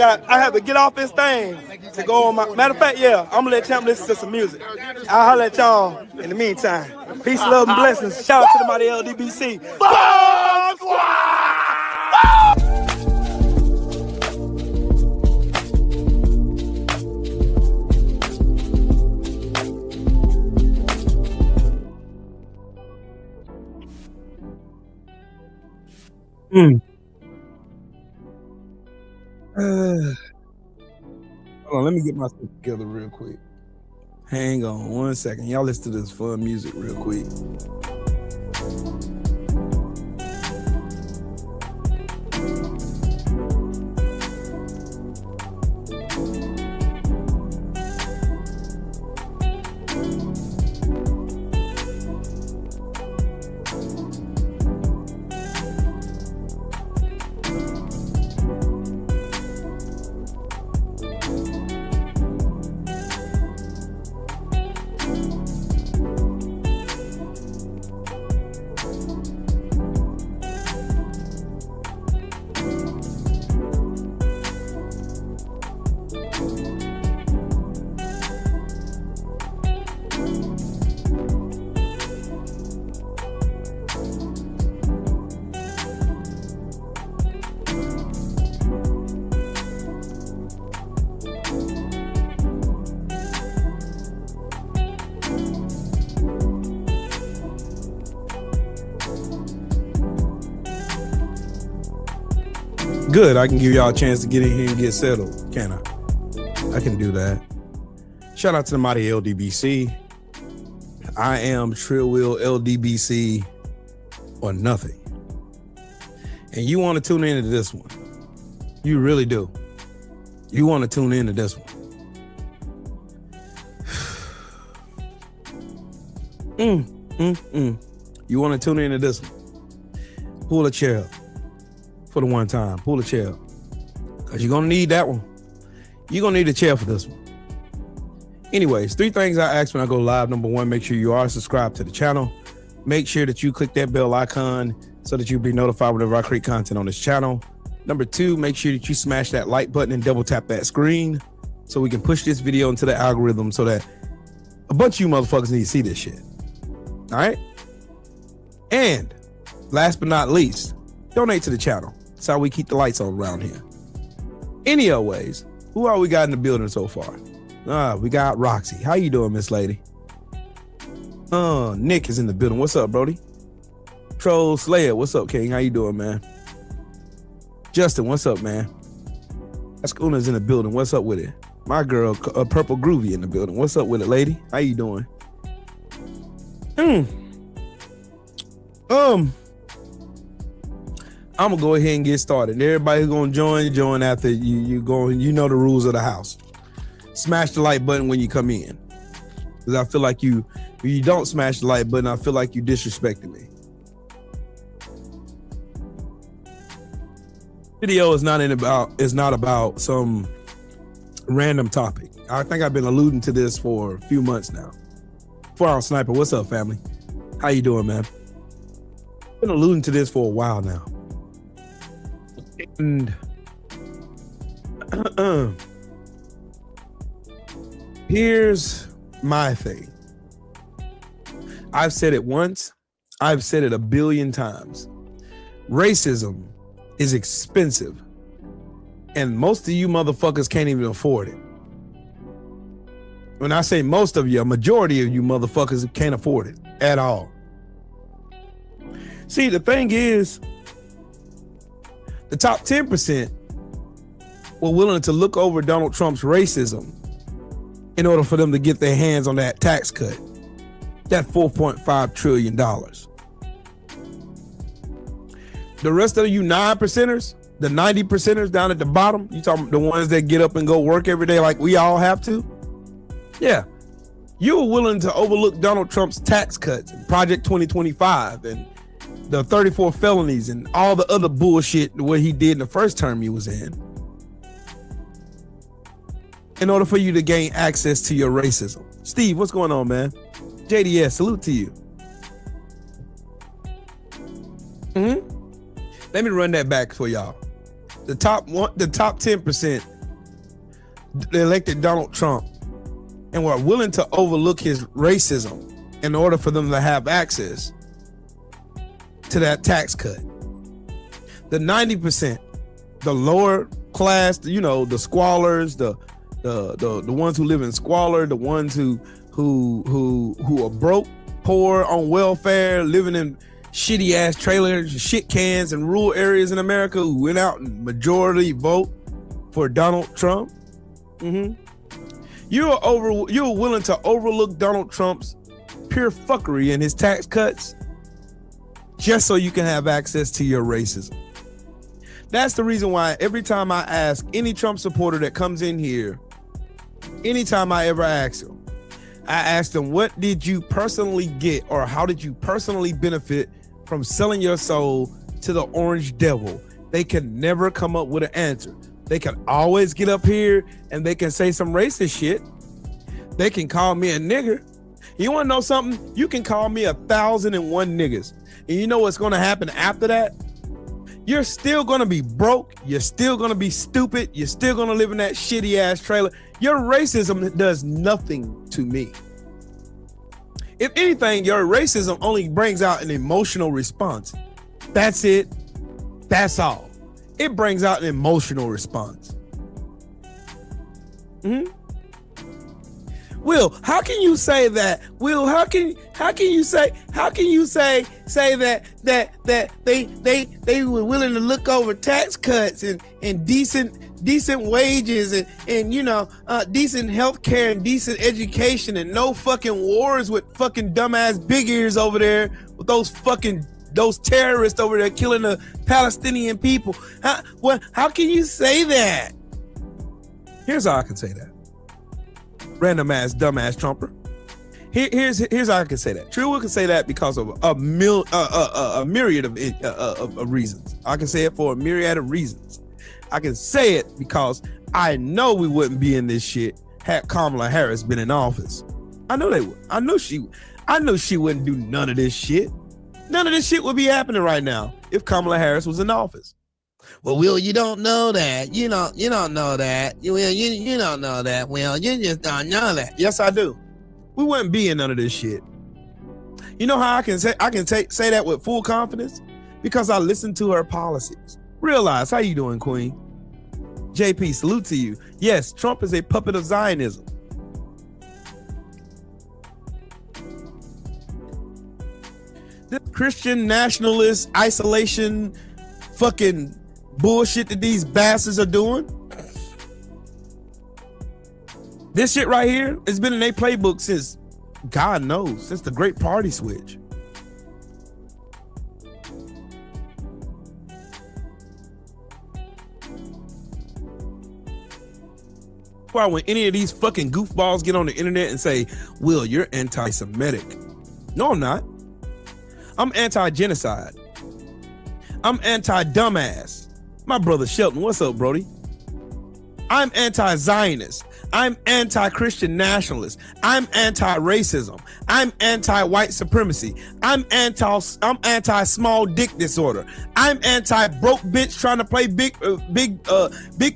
I have to get off this thing to go on my. Matter of fact, yeah, I'm gonna let Champ listen to some music. I'll holler at y'all in the meantime. Peace, love, and blessings. Shout out to the mighty LDBC. Bomb Squad! Hold on, let me get myself together real quick. Hang on 1 second. Y'all listen to this fun music real quick. Good, I can give y'all a chance to get in here and get settled, can I? I can do that. Shout out to the mighty LDBC. I am Trill Wheel LDBC or nothing. And you want to tune into this one. You really do. You want to tune into this one. You want to tune into this one. Pull a chair up. For the one time, pull a chair, because you're gonna need that one. You're gonna need a chair for this one. Anyways, 3 things I ask when I go live. Number 1, make sure you are subscribed to the channel. Make sure that you click that bell icon so that you'll be notified whenever I create content on this channel. Number 2, make sure that you smash that like button and double tap that screen so we can push this video into the algorithm so that a bunch of you motherfuckers need to see this shit. All right? And last but not least, donate to the channel. That's how we keep the lights on around here. Any other ways, who all we got in the building so far? We got Roxy. How you doing, Miss Lady? Nick is in the building. What's up, Brody? Troll Slayer. What's up, King? How you doing, man? Justin, what's up, man? Askuna's in the building. What's up with it? My girl, Purple Groovy in the building. What's up with it, lady? How you doing? I'm gonna go ahead and get started. Everybody's gonna join after you go. You know the rules of the house. Smash the like button when you come in, because I feel like if you don't smash the like button, I feel like you disrespecting me. Video is not about some random topic. I think I've been alluding to this for a few months now. 4-Hour Sniper, what's up, family? How you doing, man? Been alluding to this for a while now. And here's my thing. I've said it once. I've said it a billion times. Racism is expensive, and most of you motherfuckers can't even afford it. When I say most of you, a majority of you motherfuckers can't afford it at all. See, the thing is, the top 10% were willing to look over Donald Trump's racism in order for them to get their hands on that tax cut, that $4.5 trillion. The rest of you 9%ers, the 90%ers down at the bottom, you talking the ones that get up and go work every day like we all have to? Yeah. You were willing to overlook Donald Trump's tax cuts and Project 2025 and the 34 felonies and all the other bullshit what he did in the first term he was in order for you to gain access to your racism. Steve, what's going on, man? JDS, salute to you. Let me run that back for y'all. the top 10% elected Donald Trump and were willing to overlook his racism in order for them to have access to that tax cut. The 90%, the lower class, you know, the squalors, the ones who live in squalor, the ones who are broke, poor, on welfare, living in shitty ass trailers, shit cans in rural areas in America, who went out and majority vote for Donald Trump. You're willing to overlook Donald Trump's pure fuckery and his tax cuts just so you can have access to your racism. That's the reason why every time I ask any Trump supporter that comes in here, anytime I ever ask them, I ask them, what did you personally get, or how did you personally benefit from selling your soul to the orange devil? They can never come up with an answer. They can always get up here and they can say some racist shit. They can call me a nigger. You want to know something? You can call me 1,001 niggas. And you know what's going to happen after that? You're still going to be broke. You're still going to be stupid. You're still going to live in that shitty ass trailer. Your racism does nothing to me. If anything, your racism only brings out an emotional response. That's it. That's all. It brings out an emotional response. Will, how can you say that? Will, how can you say that they were willing to look over tax cuts and decent wages and you know decent health care and decent education and no fucking wars with fucking dumbass big ears over there with those terrorists over there killing the Palestinian people? How can you say that? Here's how I can say that. Random ass, dumbass Trumper. Here's how I can say that. True Will can say that because of a myriad of reasons. I can say it for a myriad of reasons. I can say it because I know we wouldn't be in this shit had Kamala Harris been in office. I know they would. I know she wouldn't do none of this shit. None of this shit would be happening right now if Kamala Harris was in office. Well, Will, you don't know that. You don't know that. Will, you don't know that. Will, you just don't know that. Yes, I do. We wouldn't be in none of this shit. You know how I can say that with full confidence? Because I listen to her policies. Realize, how you doing, Queen? JP, salute to you. Yes, Trump is a puppet of Zionism. This Christian nationalist isolation fucking bullshit that these bastards are doing. This shit right here has been in their playbook since, God knows, since the Great Party Switch. Why, when any of these fucking goofballs get on the internet and say, Will, you're anti-Semitic. No, I'm not. I'm anti-genocide. I'm anti-dumbass. My brother Shelton, what's up, Brody? I'm anti-Zionist. I'm anti-Christian nationalist. I'm anti-racism. I'm anti-white supremacy. I'm anti-small dick disorder. I'm anti-broke bitch trying to play big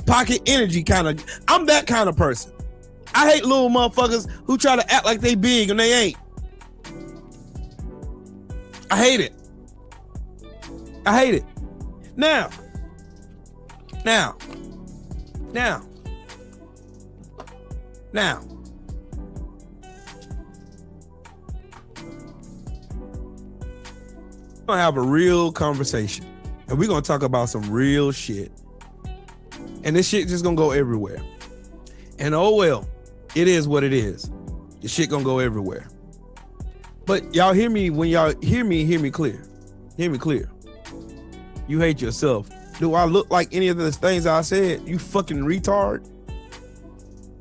pocket energy kind of. I'm that kind of person. I hate little motherfuckers who try to act like they big and they ain't. I hate it. I hate it. Now, we're gonna have a real conversation and we're gonna talk about some real shit. And this shit just gonna go everywhere. And oh well, it is what it is. The shit gonna go everywhere. But y'all hear me, when y'all hear me clear. Hear me clear. You hate yourself. Do I look like any of the things I said? You fucking retard.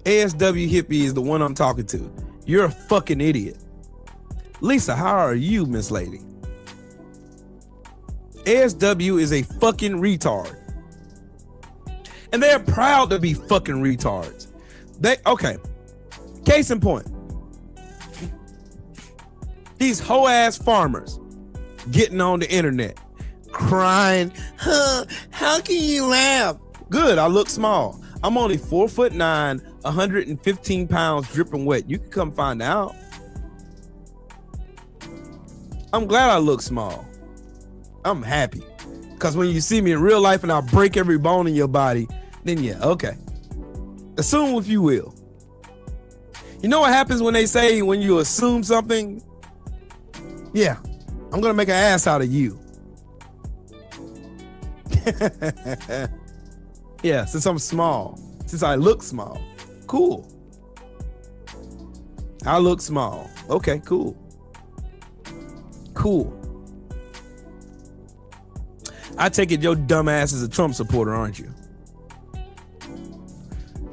ASW hippie is the one I'm talking to. You're a fucking idiot. Lisa, how are you, Miss Lady? ASW is a fucking retard. And they're proud to be fucking retards. Okay. Case in point. These hoe ass farmers getting on the internet, crying. Huh, how can you laugh? Good, I look small. I'm only 4'9", 115 pounds, dripping wet. You can come find out. I'm glad I look small. I'm happy. Because when you see me in real life and I break every bone in your body, then yeah, okay. Assume if you will. You know what happens when they say when you assume something? Yeah, I'm going to make an ass out of you. Yeah, since I'm small, since I look small. Cool. I look small. Okay, cool. Cool. I take it your dumb ass is a Trump supporter, aren't you?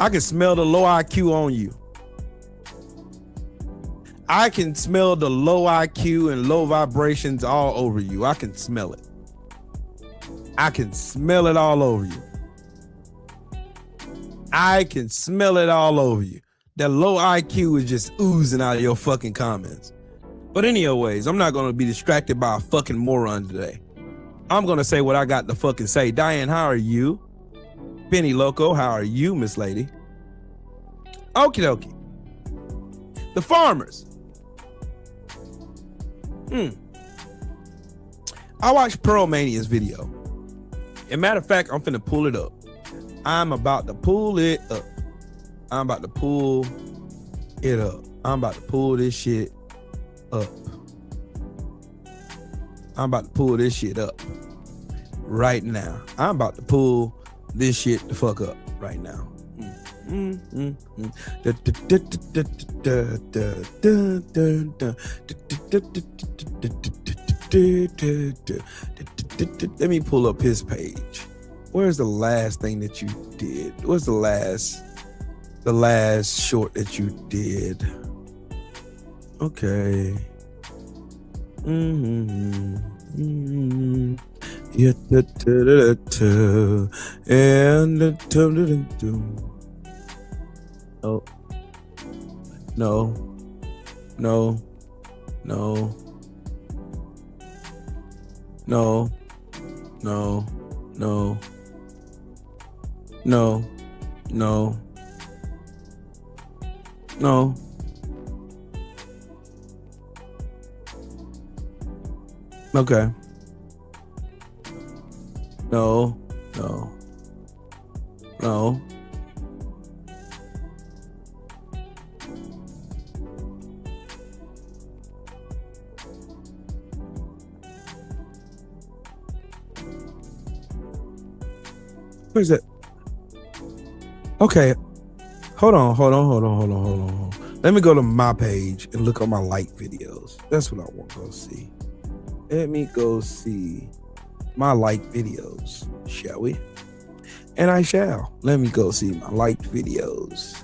I can smell the low IQ on you. I can smell the low IQ and low vibrations all over you. I can smell it. I can smell it all over you. I can smell it all over you. That low IQ is just oozing out of your fucking comments. But anyways, I'm not going to be distracted by a fucking moron today. I'm going to say what I got to fucking say. Diane, how are you? Penny Loco, how are you, Miss Lady? Okie dokie. The farmers. I watched Pearl Mania's video. As a matter of fact, I'm finna pull it up. I'm about to pull it up. I'm about to pull it up. I'm about to pull this shit up. I'm about to pull this shit up right now. I'm about to pull this shit the fuck up right now. Let me pull up his page. Where's the last thing that you did? What's the last short that you did? Okay. Oh. No. No. No. No. No. No. No. No. No. Okay. No. No. No. Where's it? Okay. Hold on. Let me go to my page and look at my like videos. That's what I want to go see. Let me go see my like videos, shall we? And I shall. Let me go see my liked videos.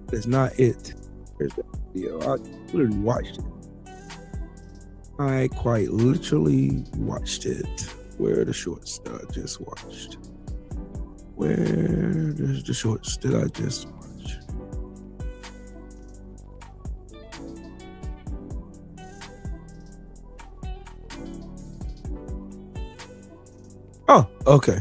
That's not it. There's that video. I literally watched it. I quite literally watched it. Where are the shorts that I just watched? Where's the shorts that I just watched? Oh, okay.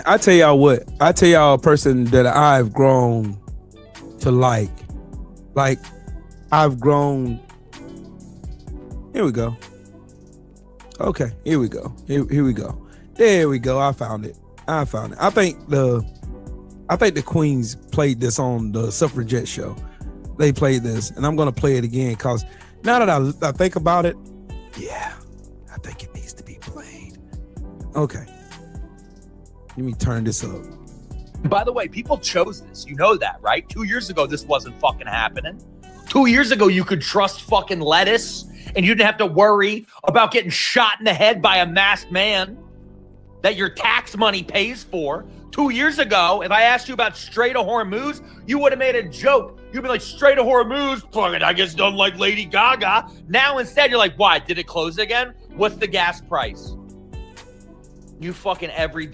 I tell y'all what. I tell y'all a person that I've grown to like. Like, I've grown. Here we go. Okay, here we go. Here we go. There we go. I found it. I think the Queens played this on the Suffragette show. They played this, and I'm gonna play it again because now that I think about it, yeah, I think it needs to be played. Okay. Let me turn this up. By the way, people chose this. You know that, right? 2 years ago, this wasn't fucking happening. 2 years ago, you could trust fucking lettuce and you didn't have to worry about getting shot in the head by a masked man that your tax money pays for. 2 years ago, if I asked you about Strait of Hormuz, you would have made a joke. You'd be like, Strait of Hormuz, fucking, I guess don't like Lady Gaga. Now instead, you're like, why? Did it close again? What's the gas price? You fucking every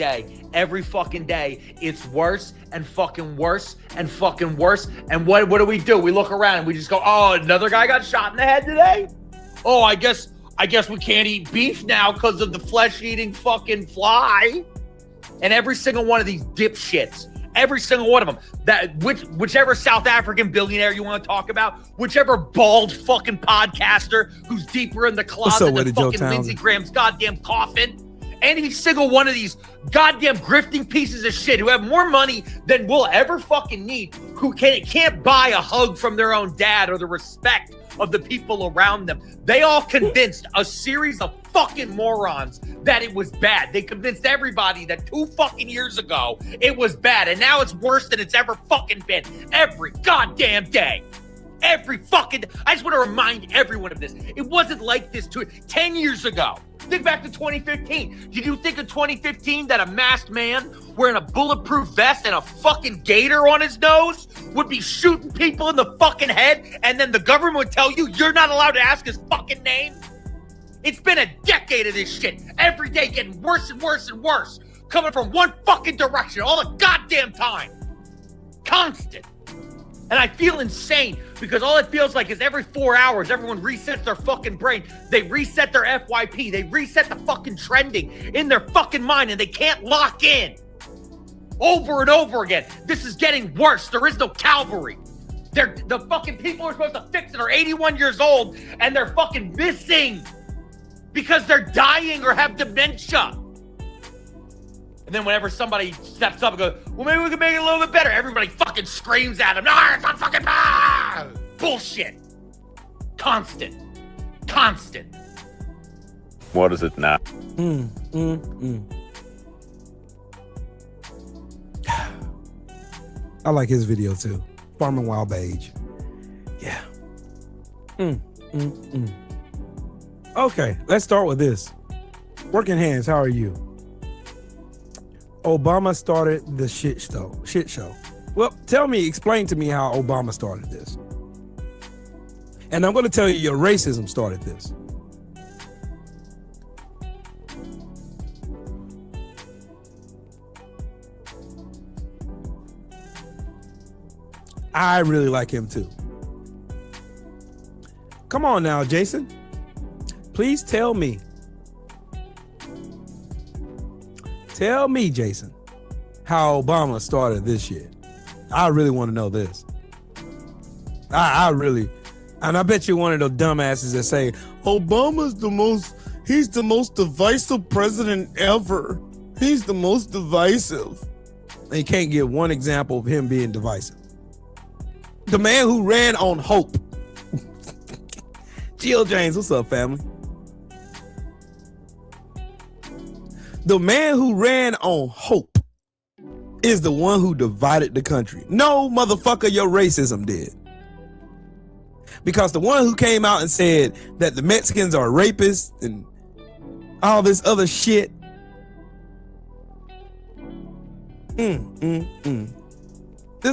fucking day, it's worse and fucking worse and fucking worse. And what do? We look around and we just go, oh, another guy got shot in the head today? Oh, I guess we can't eat beef now because of the flesh-eating fucking fly. And every single one of these dipshits, every single one of them, whichever South African billionaire you want to talk about, whichever bald fucking podcaster who's deeper in the closet than fucking Lindsey Graham's goddamn coffin, any single one of these goddamn grifting pieces of shit who have more money than we'll ever fucking need, who can't buy a hug from their own dad or the respect of the people around them. They all convinced a series of fucking morons that it was bad. They convinced everybody that 2 fucking years ago it was bad, and now it's worse than it's ever fucking been. Every goddamn day. I just want to remind everyone of this. It wasn't like this 10 years ago. Think back to 2015. Did you think in 2015 that a masked man wearing a bulletproof vest and a fucking gator on his nose would be shooting people in the fucking head, and then the government would tell you you're not allowed to ask his fucking name? It's been a decade of this shit. Every day getting worse and worse and worse. Coming from one fucking direction all the goddamn time. Constant. And I feel insane because all it feels like is every 4 hours, everyone resets their fucking brain. They reset their FYP. They reset the fucking trending in their fucking mind, and they can't lock in. Over and over again. This is getting worse. There is no cavalry. The fucking people who are supposed to fix it are 81 years old, and they're fucking missing because they're dying or have dementia. And then whenever somebody steps up and goes, well, maybe we can make it a little bit better, everybody fucking screams at them. No, it's not fucking bad. Bullshit. Constant. What is it now? I like his video too. Farming Wild Beige. Yeah. Okay, let's start with this. Working Hands, how are you? Obama started the shit show. Well, explain to me how Obama started this. And I'm going to tell you your racism started this. I really like him too. Come on now, Jason. Please tell me. Tell me, Jason, how Obama started this shit. I really want to know this. I really, and I bet you're one of those dumbasses that say, he's the most divisive president ever. He's the most divisive. And you can't give one example of him being divisive. The man who ran on hope. Jill James, what's up, family? The man who ran on hope is the one who divided the country. No, motherfucker, your racism did. Because the one who came out and said that the Mexicans are rapists and all this other shit. This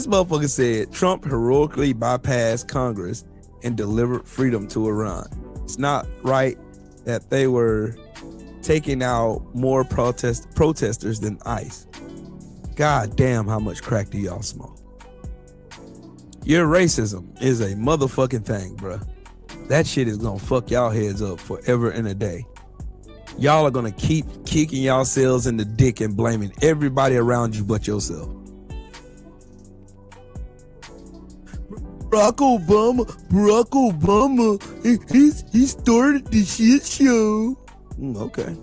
motherfucker said Trump heroically bypassed Congress and delivered freedom to Iran. It's not right that they were taking out more protesters than ICE. God damn, how much crack do y'all smoke? Your racism is a motherfucking thing, bruh. That shit is gonna fuck y'all heads up forever and a day. Y'all are gonna keep kicking yourselves in the dick and blaming everybody around you but yourself. Barack Obama, he started the shit show. Okay,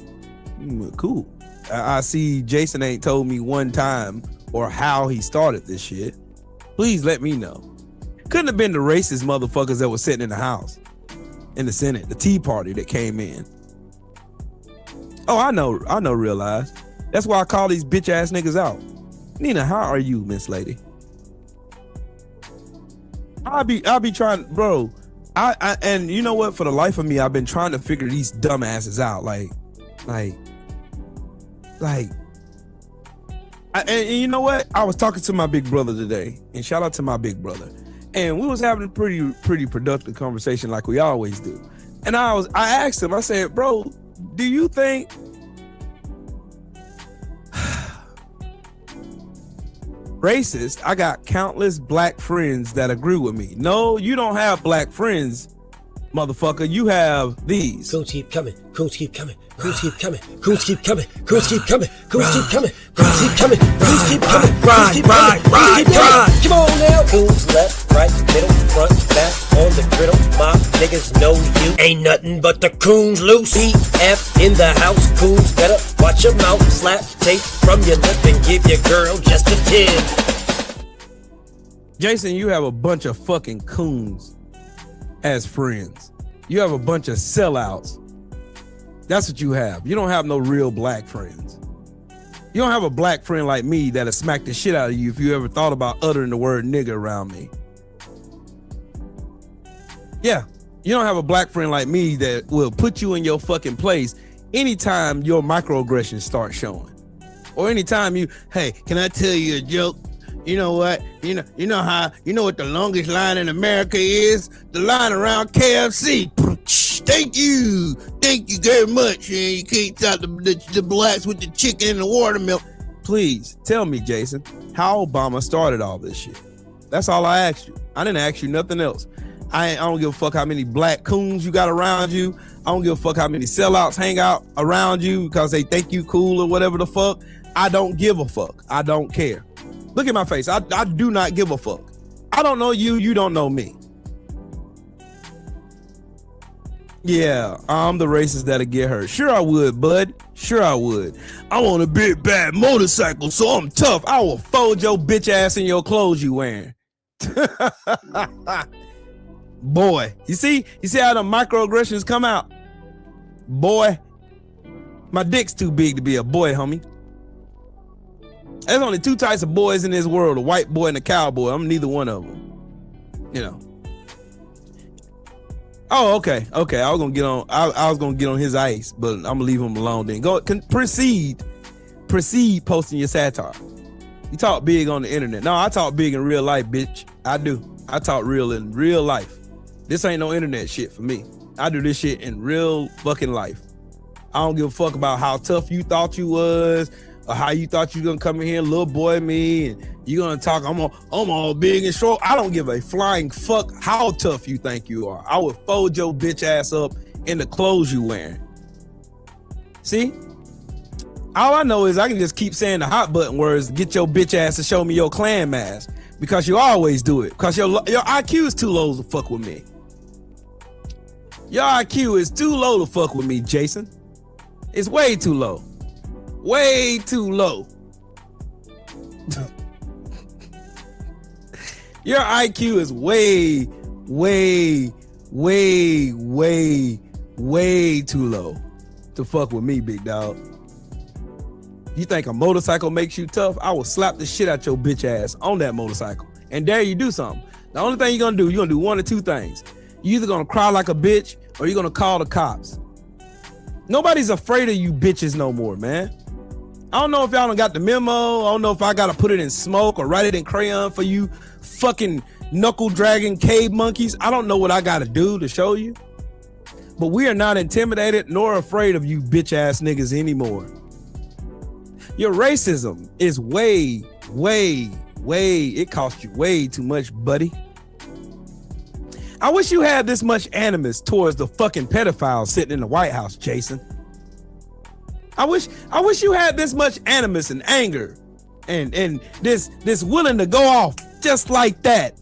cool. I see Jason ain't told me one time or how he started this shit. Please let me know. Couldn't have been the racist motherfuckers that was sitting in the House, in the Senate, the Tea Party that came in. Oh, I know, realize. That's why I call these bitch ass niggas out. Nina, how are you, Miss Lady? I'll be trying, bro. And you know what? For the life of me, I've been trying to figure these dumbasses out. And you know what? I was talking to my big brother today, and shout out to my big brother. And we was having a pretty productive conversation like we always do. And I asked him, I said, bro, do you think racist. I got countless black friends that agree with me. No, you don't have black friends, motherfucker. You have these. Coons keep coming. Coons keep coming. Coons keep coming. Coons keep coming. Coons keep coming. Coons keep coming. Coons keep coming. Coons keep coming. Coons keep coming. Ride. Come on now. Coons left, right, middle, front, back on the griddle. My niggas know you ain't nothing but the coons loose. EF in the house. Coons better watch your mouth. Slap tape from your lip and give your girl just a tip. Jason, you have a bunch of fucking coons as friends. You have a bunch of sellouts. That's what you have. You don't have no real black friends. You don't have a black friend like me that'll smack the shit out of you if you ever thought about uttering the word nigga around me. Yeah, you don't have a black friend like me that will put you in your fucking place anytime your microaggressions start showing. Or anytime you, hey, can I tell you a joke? You know what? You know what the longest line in America is? The line around KFC. Thank you very much. You can't stop the blacks with the chicken and the watermelon. Please tell me, Jason, how Obama started all this shit. That's all I asked you. I didn't ask you nothing else. I don't give a fuck how many black coons you got around you. I don't give a fuck how many sellouts hang out around you because they think you cool or whatever the fuck. I don't give a fuck. I don't care. Look at my face. I do not give a fuck. I don't know you. You don't know me. Yeah, I'm the racist that'll get hurt. Sure I would, bud. Sure I would. I'm on a big bad motorcycle, so I'm tough. I will fold your bitch ass in your clothes you wearing. Boy, you see how the microaggressions come out? Boy, my dick's too big to be a boy, homie. There's only two types of boys in this world, a white boy and a cowboy. I'm neither one of them. You know. Oh, okay. I was gonna get on his ice, but I'm gonna leave him alone then. Proceed posting your satire. You talk big on the internet. No, I talk big in real life, bitch. I do. I talk real in real life. This ain't no internet shit for me. I do this shit in real fucking life. I don't give a fuck about how tough you thought you was, or how you thought you gonna come in here, little boy me, and you gonna talk, I'm all big and short. I don't give a flying fuck how tough you think you are. I would fold your bitch ass up in the clothes you wearing. See? All I know is I can just keep saying the hot button words, get your bitch ass to show me your clan mask, because you always do it, because your IQ is too low to fuck with me. Your IQ is too low to fuck with me, Jason. It's way too low. Way too low. Your IQ is way too low to fuck with me, big dog. You think a motorcycle makes you tough? I will slap the shit out your bitch ass on that motorcycle and dare you do something. The only thing you're gonna do one of two things. You're either gonna cry like a bitch or you're gonna call the cops. Nobody's afraid of you bitches no more, man. I don't know if y'all done got the memo. I don't know if I gotta put it in smoke or write it in crayon for you fucking knuckle dragging cave monkeys. I don't know what I gotta do to show you. But we are not intimidated nor afraid of you bitch ass niggas anymore. Your racism is way, it cost you way too much, buddy. I wish you had this much animus towards the fucking pedophiles sitting in the White House, Jason. I wish you had this much animus and anger and this willing to go off just like that.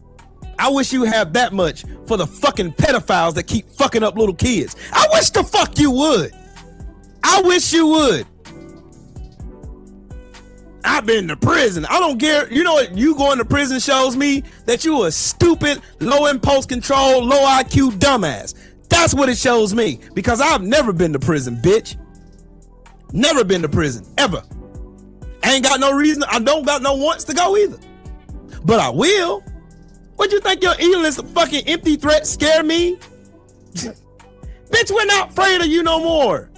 I wish you had that much for the fucking pedophiles that keep fucking up little kids. I wish the fuck you would. I wish you would. I've been to prison. I don't care. You know what? You going to prison shows me that you a stupid, low impulse control, low IQ dumbass. That's what it shows me, because I've never been to prison, bitch. Never been to prison, ever. I ain't got no reason. I don't got no wants to go either. But I will. What you think your endless fucking empty threats scare me? Bitch, we're not afraid of you no more.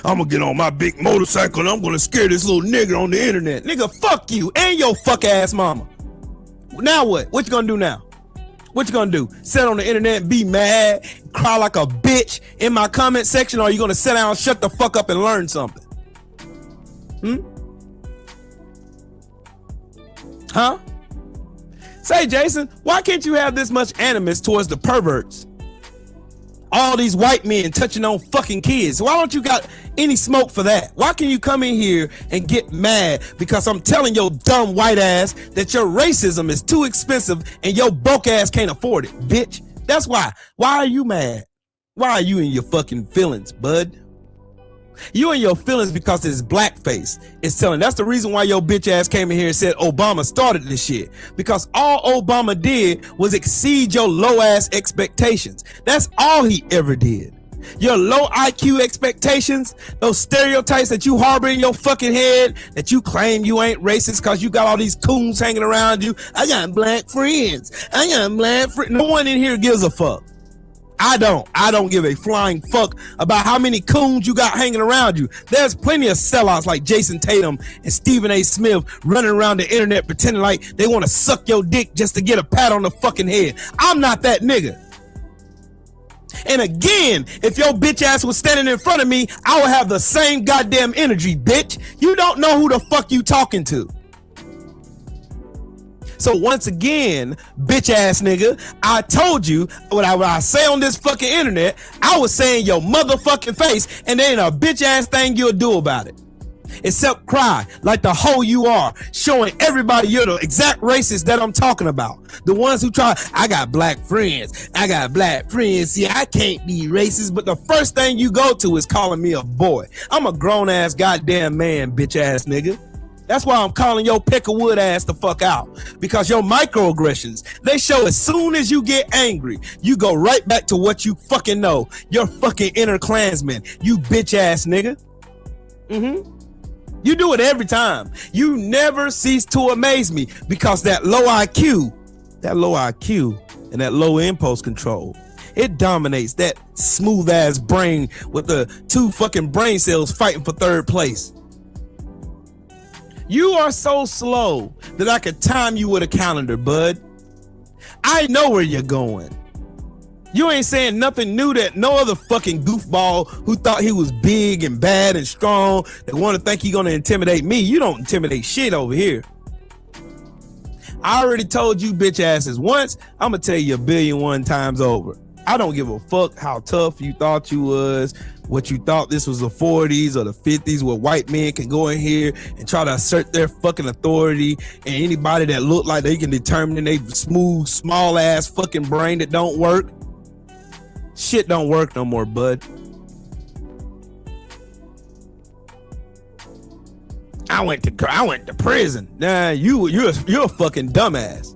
I'm gonna get on my big motorcycle and I'm gonna scare this little nigga on the internet. Nigga, fuck you and your fuck ass mama. Now what? What you gonna do now? What you gonna do? Sit on the internet and be mad, cry like a bitch in my comment section, or are you gonna sit down, shut the fuck up and learn something? Huh? Say, Jason, why can't you have this much animus towards the perverts? All these white men touching on fucking kids. Why don't you got any smoke for that? Why can you come in here and get mad because I'm telling your dumb white ass that your racism is too expensive and your broke ass can't afford it, bitch? That's why. Why are you mad? Why are you in your fucking feelings, bud? You in your feelings because it's blackface. It's telling. That's the reason why your bitch ass came in here and said Obama started this shit. Because all Obama did was exceed your low ass expectations. That's all he ever did. Your low IQ expectations, those stereotypes that you harbor in your fucking head, that you claim you ain't racist because you got all these coons hanging around you. I got black friends. I got black friends. No one in here gives a fuck. I don't give a flying fuck about how many coons you got hanging around you. There's plenty of sellouts like Jason Tatum and Stephen A. Smith running around the internet pretending like they want to suck your dick just to get a pat on the fucking head. I'm not that nigga. And again, if your bitch ass was standing in front of me, I would have the same goddamn energy, bitch. You don't know who the fuck you talking to. So once again, bitch ass nigga, I told you what I say on this fucking internet, I was saying your motherfucking face, and there ain't a bitch ass thing you'll do about it. Except cry like the hoe you are, showing everybody you're the exact racist that I'm talking about. The ones who try, I got black friends. I got black friends. See, I can't be racist, but the first thing you go to is calling me a boy. I'm a grown ass goddamn man, bitch ass nigga. That's why I'm calling your Peckerwood ass the fuck out. Because your microaggressions, they show as soon as you get angry, you go right back to what you fucking know. You're fucking inner Klansman. You bitch ass nigga. You do it every time. You never cease to amaze me because that low IQ and that low impulse control, it dominates that smooth ass brain with the 2 fucking brain cells fighting for 3rd place. You are so slow that I could time you with a calendar, bud. I know where you're going. You ain't saying nothing new that no other fucking goofball who thought he was big and bad and strong that want to think he gonna intimidate me. You don't intimidate shit over here. I already told you bitch asses once. I'm gonna tell you 1,000,000,001 times over. I don't give a fuck how tough you thought you was, what you thought this was the 40s or the 50s where white men can go in here and try to assert their fucking authority, and anybody that look like they can determine they smooth, small ass fucking brain that don't work. Shit don't work no more, bud. I went to prison. Nah, you're a fucking dumbass.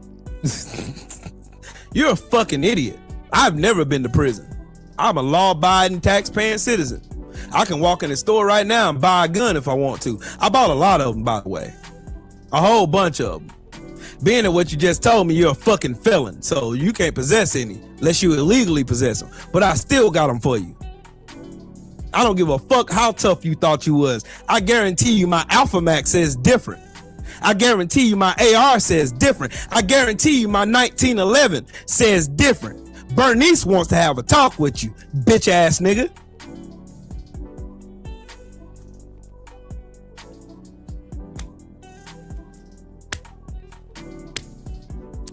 You're a fucking idiot. I've never been to prison. I'm a law-abiding, tax-paying citizen. I can walk in the store right now and buy a gun if I want to. I bought a lot of them, by the way. A whole bunch of them. Being that what you just told me, you're a fucking felon, so you can't possess any unless you illegally possess them. But I still got them for you. I don't give a fuck how tough you thought you was. I guarantee you my Alpha Max says different. I guarantee you my AR says different. I guarantee you my 1911 says different. Bernice wants to have a talk with you, bitch ass nigga.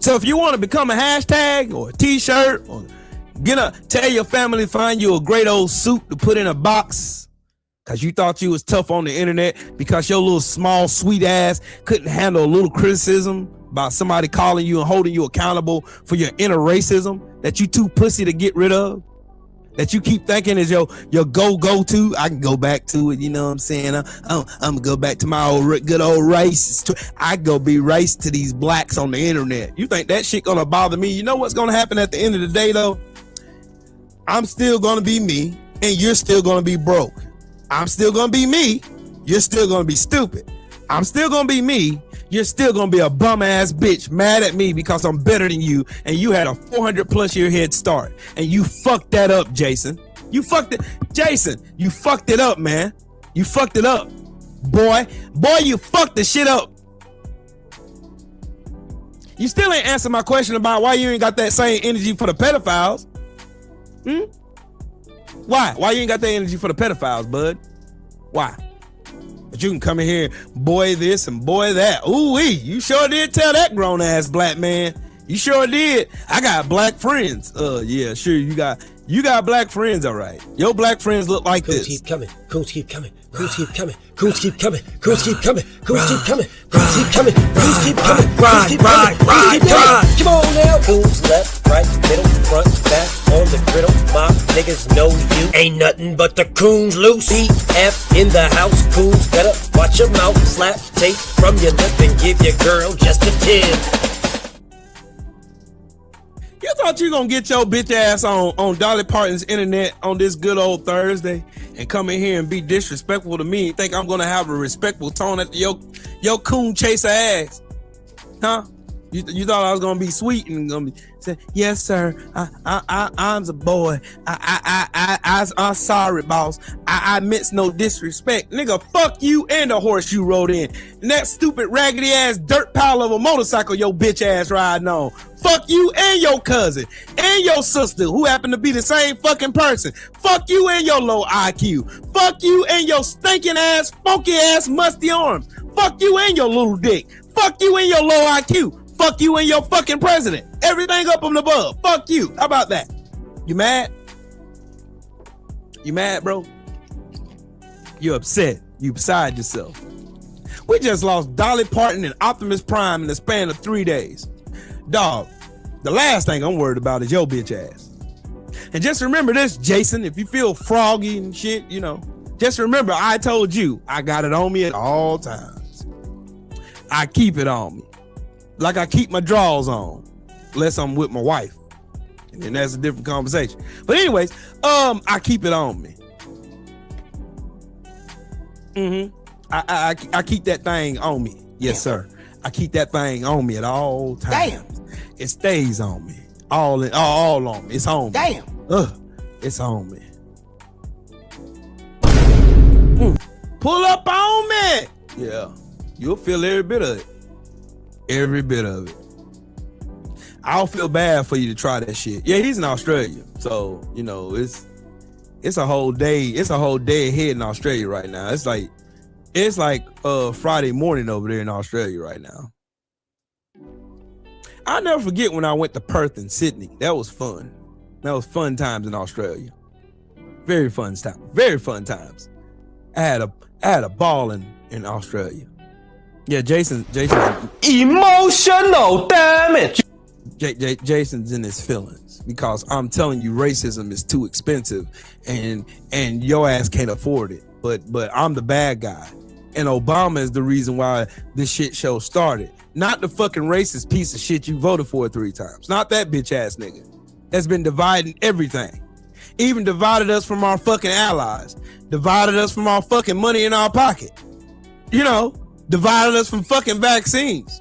So if you want to become a hashtag or a t-shirt or tell your family to find you a great old suit to put in a box because you thought you was tough on the internet because your little small sweet ass couldn't handle a little criticism about somebody calling you and holding you accountable for your inner racism that you too pussy to get rid of, that you keep thinking is your go-to. I can go back to it, you know what I'm saying? I'm gonna go back to my good old racist. I go be racist to these blacks on the internet. You think that shit gonna bother me? You know what's gonna happen at the end of the day though? I'm still gonna be me and you're still gonna be broke. I'm still gonna be me, you're still gonna be stupid. I'm still gonna be me, you're still gonna be a bum ass bitch mad at me because I'm better than you and you had a 400+ year head start and you fucked that up, Jason. You fucked it, Jason. You fucked it up, man. You fucked it up, boy. You fucked the shit up. You still ain't answer my question about why you ain't got that same energy for the pedophiles. Why? Why you ain't got that energy for the pedophiles, bud? Why? But you can come in here, boy this and boy that. Ooh-wee, you sure did tell that grown-ass black man. You sure did. I got black friends. Yeah, sure, you got black friends, all right. Your black friends look like Coons this. keep coming. Coons keep coming. Coons keep coming. Coons keep coming. Coons keep coming. Coons keep coming. Coons keep coming. Coons keep coming. Coons keep coming. Coons keep coming. Come on now. Coons left, right, middle, front, back, on the griddle. My niggas know you ain't nothing but the coons loose. BF in the house. Coons better watch your mouth. Slap tape from your lip and give your girl just a tip. You thought you gonna get your bitch ass on Dolly Parton's internet on this good old Thursday and come in here and be disrespectful to me and think I'm gonna have a respectful tone after your coon chaser ass? Huh? You thought I was gonna be sweet and gonna be say, yes sir, I'm the boy. I'm sorry, boss. I meant no disrespect. Nigga, fuck you and the horse you rode in. And that stupid raggedy ass dirt pile of a motorcycle your bitch ass riding on. Fuck you and your cousin and your sister who happen to be the same fucking person. Fuck you and your low IQ. Fuck you and your stinking ass, funky ass, musty arms. Fuck you and your little dick. Fuck you and your low IQ. Fuck you and your fucking president. Everything up and above. Fuck you. How about that? You mad? You mad, bro? You upset. You beside yourself. We just lost Dolly Parton and Optimus Prime in the span of 3 days. Dog, the last thing I'm worried about is your bitch ass. And just remember this, Jason, if you feel froggy and shit, you know, just remember I told you I got it on me at all times. I keep it on me. Like I keep my drawers on, unless I'm with my wife. And then that's a different conversation. But anyways, I keep it on me. I keep that thing on me. Yes, sir. I keep that thing on me at all times. Damn. It stays on me. All on me. It's on me. Damn. It's on me. Pull up on me. Yeah. You'll feel every bit of it. Every bit of it. I'll feel bad for you to try that shit. Yeah, he's in Australia. So, you know, it's a whole day. It's a whole day ahead in Australia right now. It's like Friday morning over there in Australia right now. I'll never forget when I went to Perth and Sydney. That was fun. That was fun times in Australia. Very fun time. Very fun times. I had a ball in Australia. Yeah, Jason's Emotional damage. Jason's in his feelings because I'm telling you, racism is too expensive, and your ass can't afford it. But I'm the bad guy, and Obama is the reason why this shit show started. Not the fucking racist piece of shit you voted for 3 times. Not that bitch ass nigga that's been dividing everything, even divided us from our fucking allies, divided us from our fucking money in our pocket. You know. Divided us from fucking vaccines.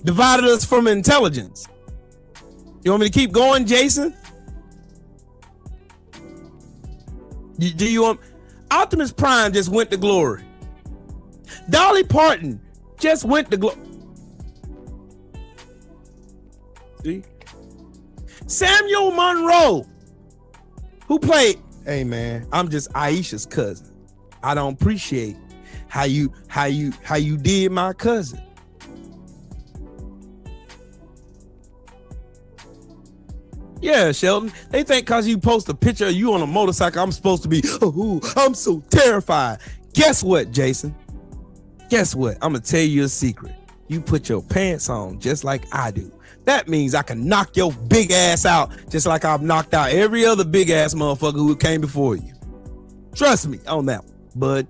Divided us from intelligence. You want me to keep going, Jason? Do you want... Optimus Prime just went to glory. Dolly Parton just went to glory. See? Samuel Monroe, who played... Hey, man, I'm just Aisha's cousin. I don't appreciate how you did my cousin. Yeah, Sheldon. They think cause you post a picture of you on a motorcycle, I'm supposed to be, oh, I'm so terrified. Guess what, Jason? Guess what? I'm gonna tell you a secret. You put your pants on just like I do. That means I can knock your big ass out just like I've knocked out every other big ass motherfucker who came before you. Trust me on that one, bud.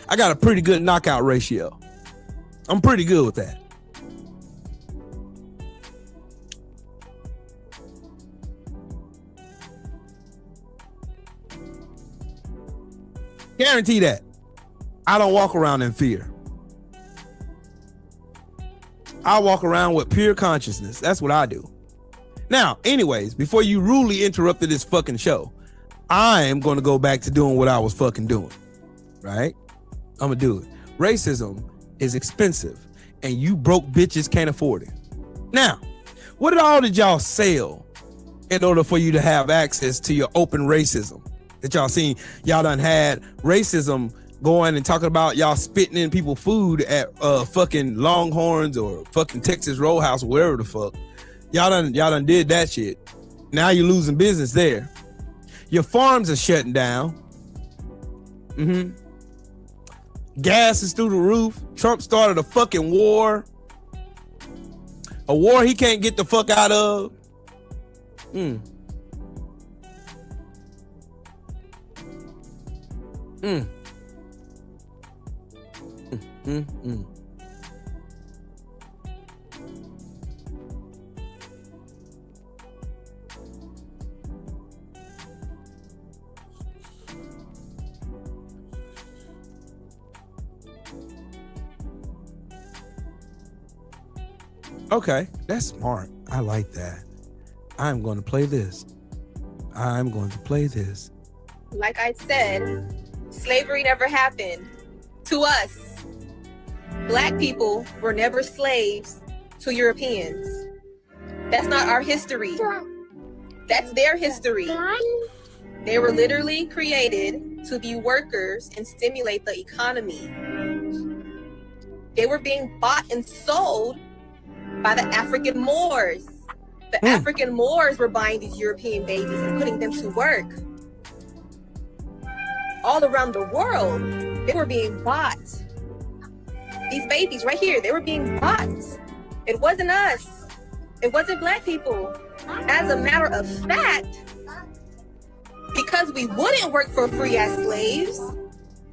I got a pretty good knockout ratio. I'm pretty good with that. Guarantee that. I don't walk around in fear. I walk around with pure consciousness. That's what I do. Now, anyways, before you rudely interrupted this fucking show, I am going to go back to doing what I was fucking doing. Right? I'm gonna do it. Racism is expensive, and you broke bitches can't afford it. Now, what did y'all sell in order for you to have access to your open racism? That y'all seen, y'all done had racism going and talking about y'all spitting in people's food at fucking Longhorns or fucking Texas Roadhouse or wherever the fuck. Y'all done did that shit. Now you're losing business there. Your farms are shutting down. Gas is through the roof. Trump started a fucking war. A war he can't get the fuck out of. Okay, that's smart. I like that. I'm going to play this. Like I said, slavery never happened to us. Black people were never slaves to Europeans. That's not our history. That's their history. They were literally created to be workers and stimulate the economy. They were being bought and sold by the African Moors. The African Moors were buying these European babies and putting them to work. All around the world, they were being bought. These babies right here, they were being bought. It wasn't us. It wasn't black people. As a matter of fact, because we wouldn't work for free as slaves,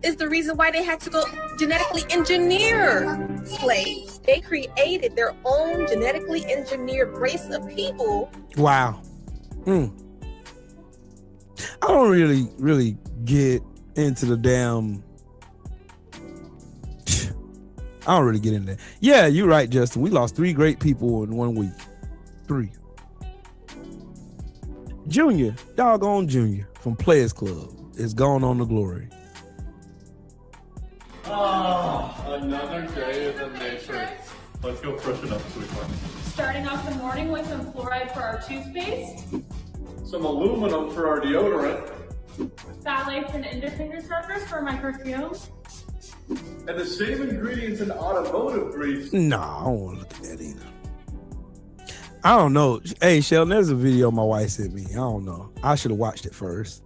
is the reason why they had to go genetically engineer slaves. They created their own genetically engineered race of people. Wow. I don't really get into the damn. I don't really get into that. Yeah, you're right, Justin. We lost 3 great people in 1 week. 3. Junior, doggone Junior from Players Club is gone on to glory. Another day in the Matrix. Let's go freshen up, sweetheart. Starting off the morning with some fluoride for our toothpaste, Some aluminum for our deodorant, phthalates and finger scrubbers for my perfume. and the same ingredients in automotive grease. No, I don't want to look at that either. I don't know. Hey, Sheldon, there's a video my wife sent me. I don't know. I should have watched it first.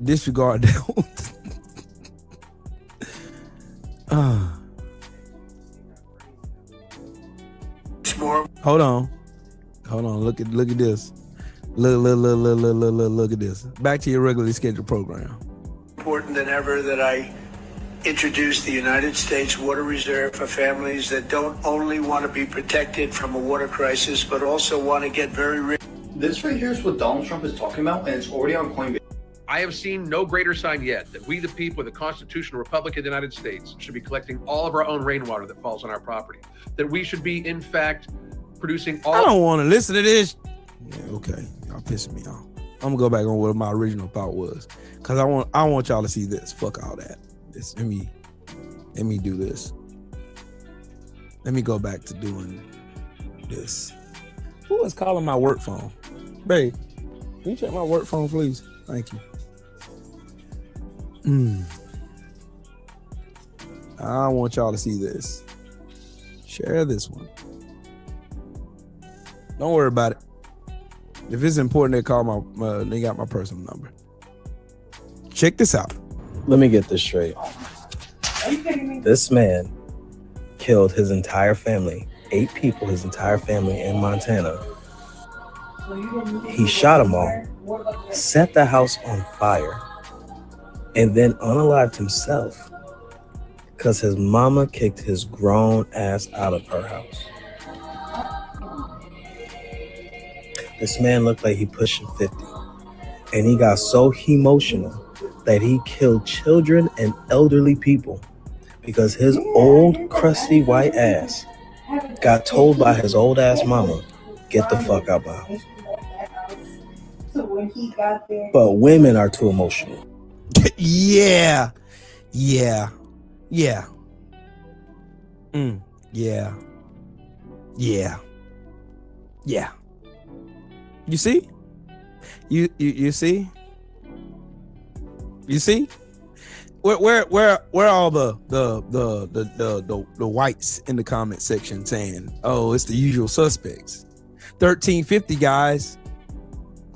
Disregard that. Hold on. Look at this. Look at this. Back to your regularly scheduled program. Important than ever that I introduce the United States Water Reserve for families that don't only want to be protected from a water crisis, but also want to get very rich. This right here is what Donald Trump is talking about, and it's already on Coinbase. I have seen no greater sign yet that we, the people of the Constitutional Republic of the United States, should be collecting all of our own rainwater that falls on our property. That we should be, in fact, producing all. I don't want to listen to this. Yeah, okay. Y'all pissing me off. I'm gonna go back on what my original thought was, because I want y'all to see this. Fuck all that. Let me do this. Let me go back to doing this. Who is calling my work phone? Babe, can you check my work phone, please? Thank you. I want y'all to see this. Share this one. Don't worry about it. If it's important, they call they got my personal number. Check this out. Let me get this straight. This man killed his entire family, 8 people, his entire family in Montana. He shot them all, set the house on fire, and then unalived himself because his mama kicked his grown ass out of her house. This man looked like he pushing 50, and he got so emotional that he killed children and elderly people because his old crusty white ass got told by his old ass mama, get the fuck out my house. But women are too emotional. Yeah. You see? You see? You see? where all the whites in the comment section saying, oh, it's the usual suspects. 1350 guys.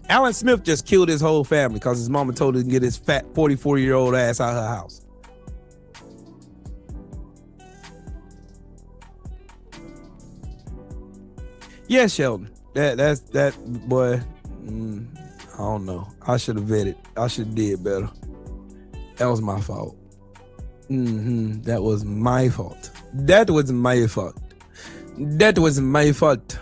Alan Smith just killed his whole family because his mama told him to get his fat 44-year-old ass out of her house. Yeah, Sheldon. That boy. I don't know. I should have vetted. I should have did better. That was my fault. That was my fault. That was my fault. That was my fault.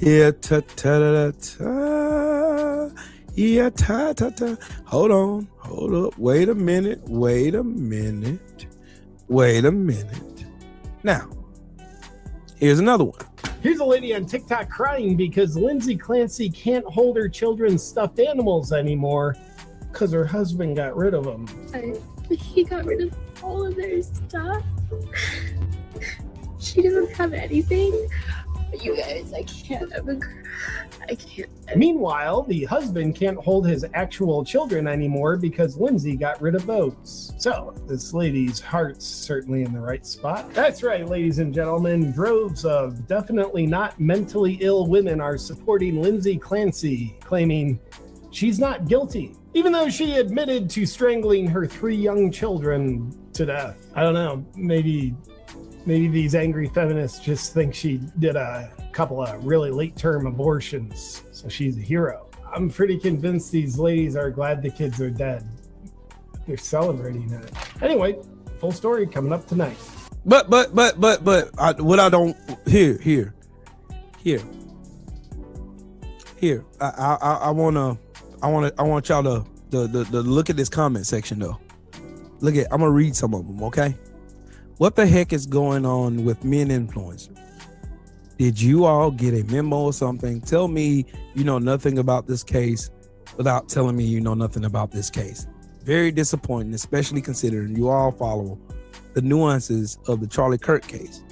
Yeah, ta ta ta ta. Yeah, ta ta ta. Hold on. Hold up. Wait a minute. Wait a minute. Wait a minute. Now, here's another one. Here's a lady on TikTok crying because Lindsay Clancy can't hold her children's stuffed animals anymore because her husband got rid of them. He got rid of all of their stuff. She doesn't have anything. You guys, I can't. I can't. Meanwhile, the husband can't hold his actual children anymore because Lindsay got rid of those. So, this lady's heart's certainly in the right spot. That's right, ladies and gentlemen. Droves of definitely not mentally ill women are supporting Lindsay Clancy, claiming she's not guilty, even though she admitted to strangling her 3 young children to death. I don't know, maybe these angry feminists just think she did a couple of really late-term abortions, so she's a hero. I'm pretty convinced these ladies are glad the kids are dead. They're celebrating it. Anyway, full story coming up tonight. But what I don't here. I want y'all to look at this comment section though. I'm gonna read some of them, okay? What the heck is going on with men influencers? Did you all get a memo or something? Tell me you know nothing about this case without telling me you know nothing about this case. Very disappointing, especially considering you all follow the nuances of the Charlie Kirk case.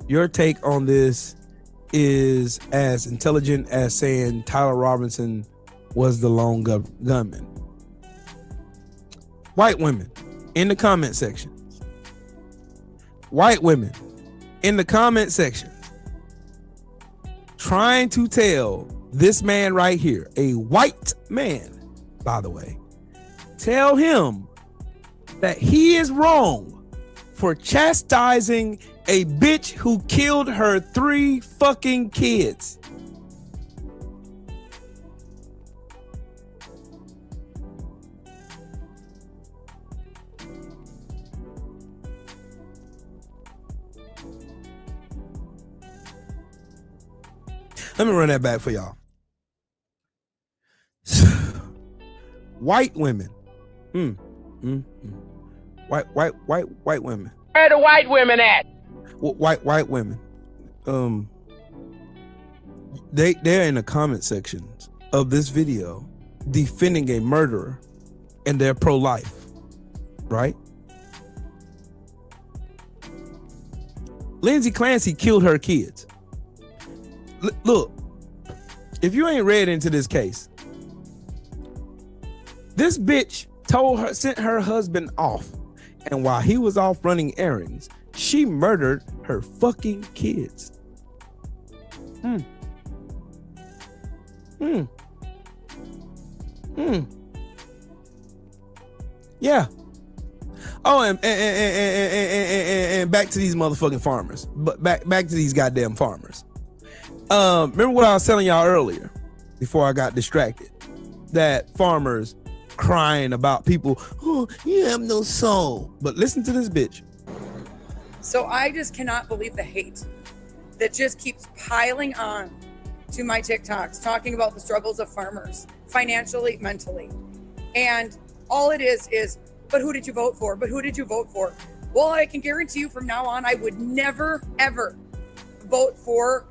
Your take on this is as intelligent as saying Tyler Robinson was the lone gunman. White women in the comment section. White women in the comment section trying to tell this man right here, a white man, by the way, tell him that he is wrong for chastising a bitch who killed her 3 fucking kids. Let me run that back for y'all. White women. White women. Where the white women at? White women. They're in the comment sections of this video defending a murderer, and they're pro-life, right? Lindsay Clancy killed her kids. Look, if you ain't read into this case, this bitch sent her husband off, and while he was off running errands, she murdered her fucking kids. Yeah. Oh, and back to these motherfucking farmers. But back to these goddamn farmers. Remember what I was telling y'all earlier before I got distracted? That farmers crying about people, oh, you have no soul. But listen to this bitch. So I just cannot believe the hate that just keeps piling on to my TikToks, talking about the struggles of farmers, financially, mentally. And all it is, but who did you vote for? But who did you vote for? Well, I can guarantee you from now on, I would never, ever vote for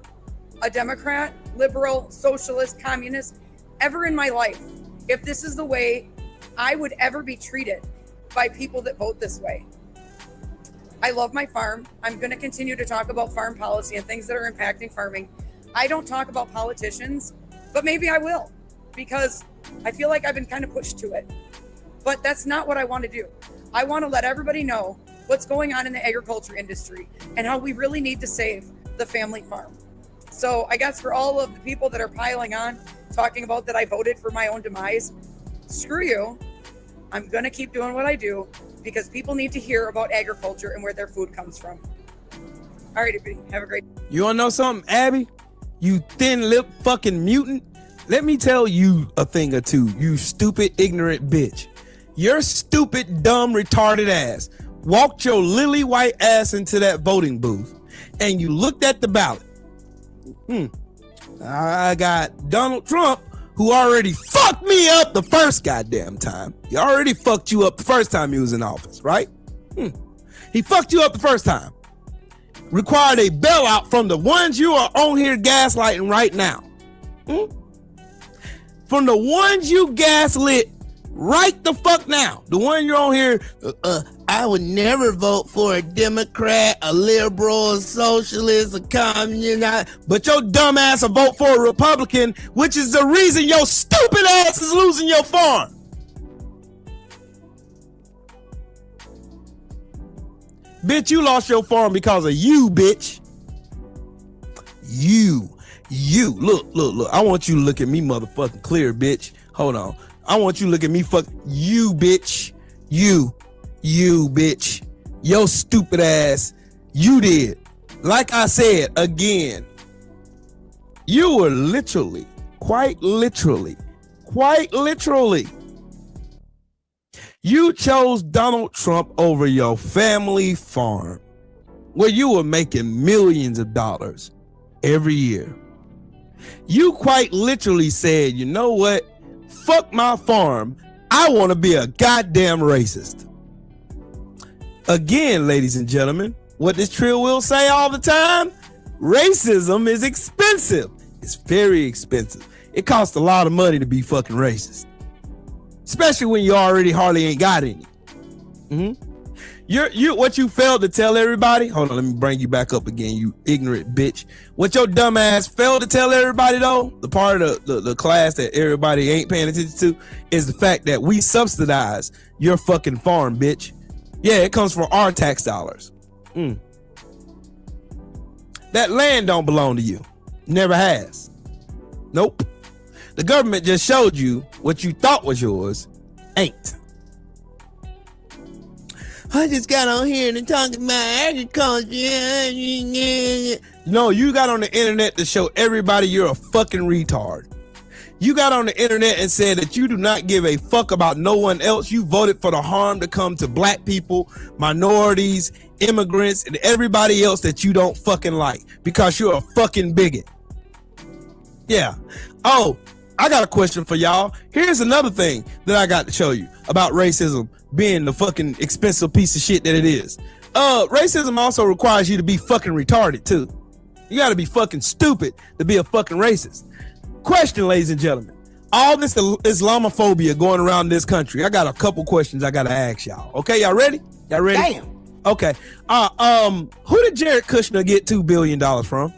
a Democrat, liberal, socialist, communist, ever in my life. If this is the way I would ever be treated by people that vote this way. I love my farm. I'm going to continue to talk about farm policy and things that are impacting farming. I don't talk about politicians but maybe I will, because I feel like I've been kind of pushed to it. But that's not what I want to do. I want to let everybody know what's going on in the agriculture industry and how we really need to save the family farm. So I guess for all of the people that are piling on, talking about that I voted for my own demise, screw you. I'm going to keep doing what I do because people need to hear about agriculture and where their food comes from. All right, everybody, have a great day. You want to know something, Abby? You thin-lipped fucking mutant? Let me tell you a thing or two, you stupid, ignorant bitch. Your stupid, dumb, retarded ass walked your lily white ass into that voting booth and you looked at the ballot. I got Donald Trump, who already fucked me up the first goddamn time. He already fucked you up the first time he was in office, right? He fucked you up the first time. Required a bailout from the ones you are on here gaslighting right now. From the ones you gaslit right the fuck now. The one you're on here, I would never vote for a Democrat, a liberal, a socialist, a communist, but your dumb ass will vote for a Republican, which is the reason your stupid ass is losing your farm. Bitch, you lost your farm because of you, bitch. You. Look. I want you to look at me motherfucking clear, bitch. Hold on. I want you to look at me you, bitch. You, bitch. Your stupid ass. You did. Like I said, again, you were literally, quite literally, you chose Donald Trump over your family farm, where you were making millions of dollars every year. You quite literally said, you know what? Fuck my farm. I want to be a goddamn racist. Again, ladies and gentlemen, what does Trill Will say all the time? Racism is expensive. It's very expensive. It costs a lot of money to be fucking racist. Especially when you already hardly ain't got any. What you failed to tell everybody, hold on, let me bring you back up again, you ignorant bitch. What your dumb ass failed to tell everybody though, the part of the class that everybody ain't paying attention to, is the fact that we subsidize your fucking farm, bitch. Yeah, it comes from our tax dollars. That land don't belong to you. Never has. Nope. The government just showed you what you thought was yours ain't. I just got on here and talking about agriculture. No, you got on the internet to show everybody you're a fucking retard. You got on the internet and said that you do not give a fuck about no one else. You voted for the harm to come to black people, minorities, immigrants, and everybody else that you don't fucking like because you're a fucking bigot. Yeah. Oh, I got a question for y'all. Here's another thing that I got to show you about racism being the fucking expensive piece of shit that it is. Racism also requires you to be fucking retarded too. You gotta be fucking stupid to be a fucking racist. Question, ladies and gentlemen. All this Islamophobia going around this country. I got a couple questions I gotta ask y'all. Okay, y'all ready? Y'all ready? Damn. Okay. Who did Jared Kushner get $2 billion from?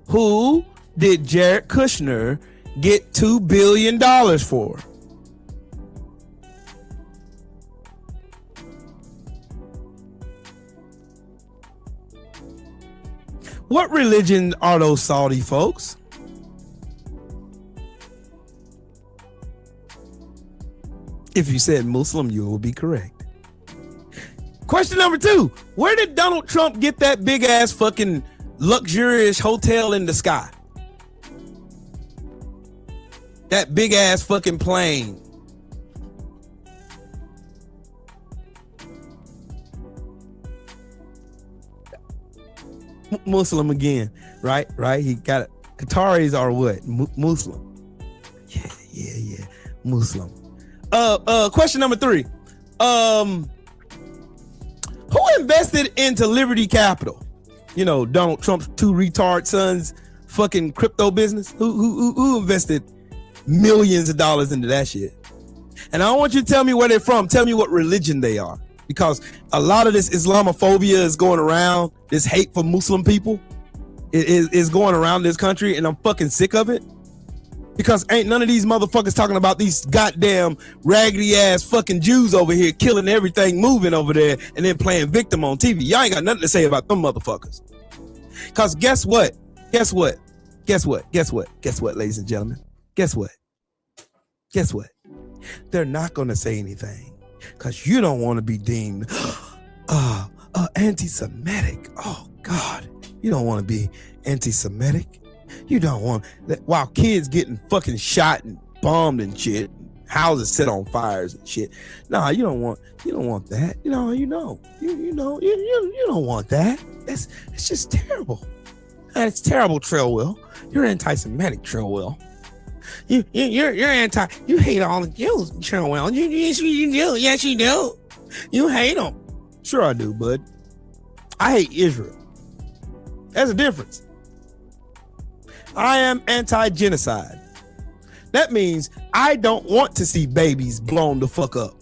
Who did Jared Kushner get $2 billion for? What religion are those Saudi folks? If you said Muslim, you will be correct. Question number 2. Where did Donald Trump get that big ass fucking luxurious hotel in the sky? That big ass fucking plane. Muslim again, right? He got it. Qataris are what? Muslim. Yeah. Muslim. Question number 3. Who invested into Liberty Capital? You know, Donald Trump's 2 retard sons' fucking crypto business. Who invested millions of dollars into that shit? And I don't want you to tell me where they're from. Tell me what religion they are, because a lot of this Islamophobia is going around. This hate for Muslim people is going around this country, and I'm fucking sick of it. Because ain't none of these motherfuckers talking about these goddamn raggedy ass fucking Jews over here killing everything moving over there and then playing victim on TV. Y'all ain't got nothing to say about them motherfuckers. Because guess what? Guess what? Guess what? Guess what? Guess what, ladies and gentlemen? Guess what? Guess what? They're not going to say anything because you don't want to be deemed anti-Semitic. Oh, God. You don't want to be anti-Semitic. You don't want that while kids getting fucking shot and bombed and shit, houses set on fires and shit. Nah, you don't want that. You don't want that. It's just terrible. It's terrible, Trillwill. You're anti-Semitic, Trillwill. You're anti. You hate all the Jews, Trillwill. Yes, you do. Yes, you do. You hate them. Sure, I do, bud. I hate Israel. There's a difference. I am anti-genocide. That means I don't want to see babies blown the fuck up.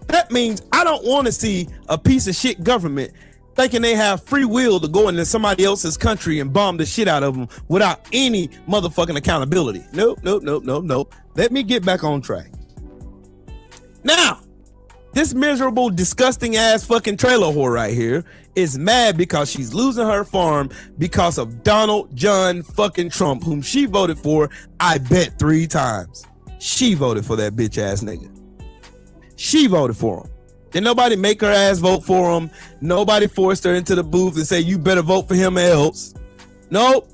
That means I don't want to see a piece of shit government thinking they have free will to go into somebody else's country and bomb the shit out of them without any motherfucking accountability. Nope. Let me get back on track. Now, this miserable, disgusting ass fucking trailer whore right here is mad because she's losing her farm because of Donald John fucking Trump, whom she voted for, I bet 3 times. She voted for that bitch ass nigga. She voted for him. Did nobody make her ass vote for him? Nobody forced her into the booth and say, you better vote for him or else. Nope.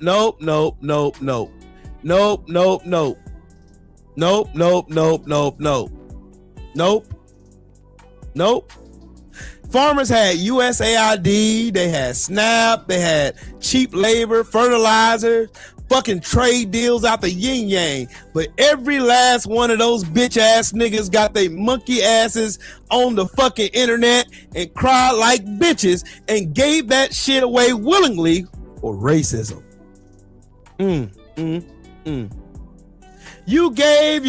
Farmers had USAID, they had SNAP, they had cheap labor, fertilizer, fucking trade deals out the yin yang. But every last one of those bitch ass niggas got they monkey asses on the fucking internet and cried like bitches and gave that shit away willingly for racism. You gave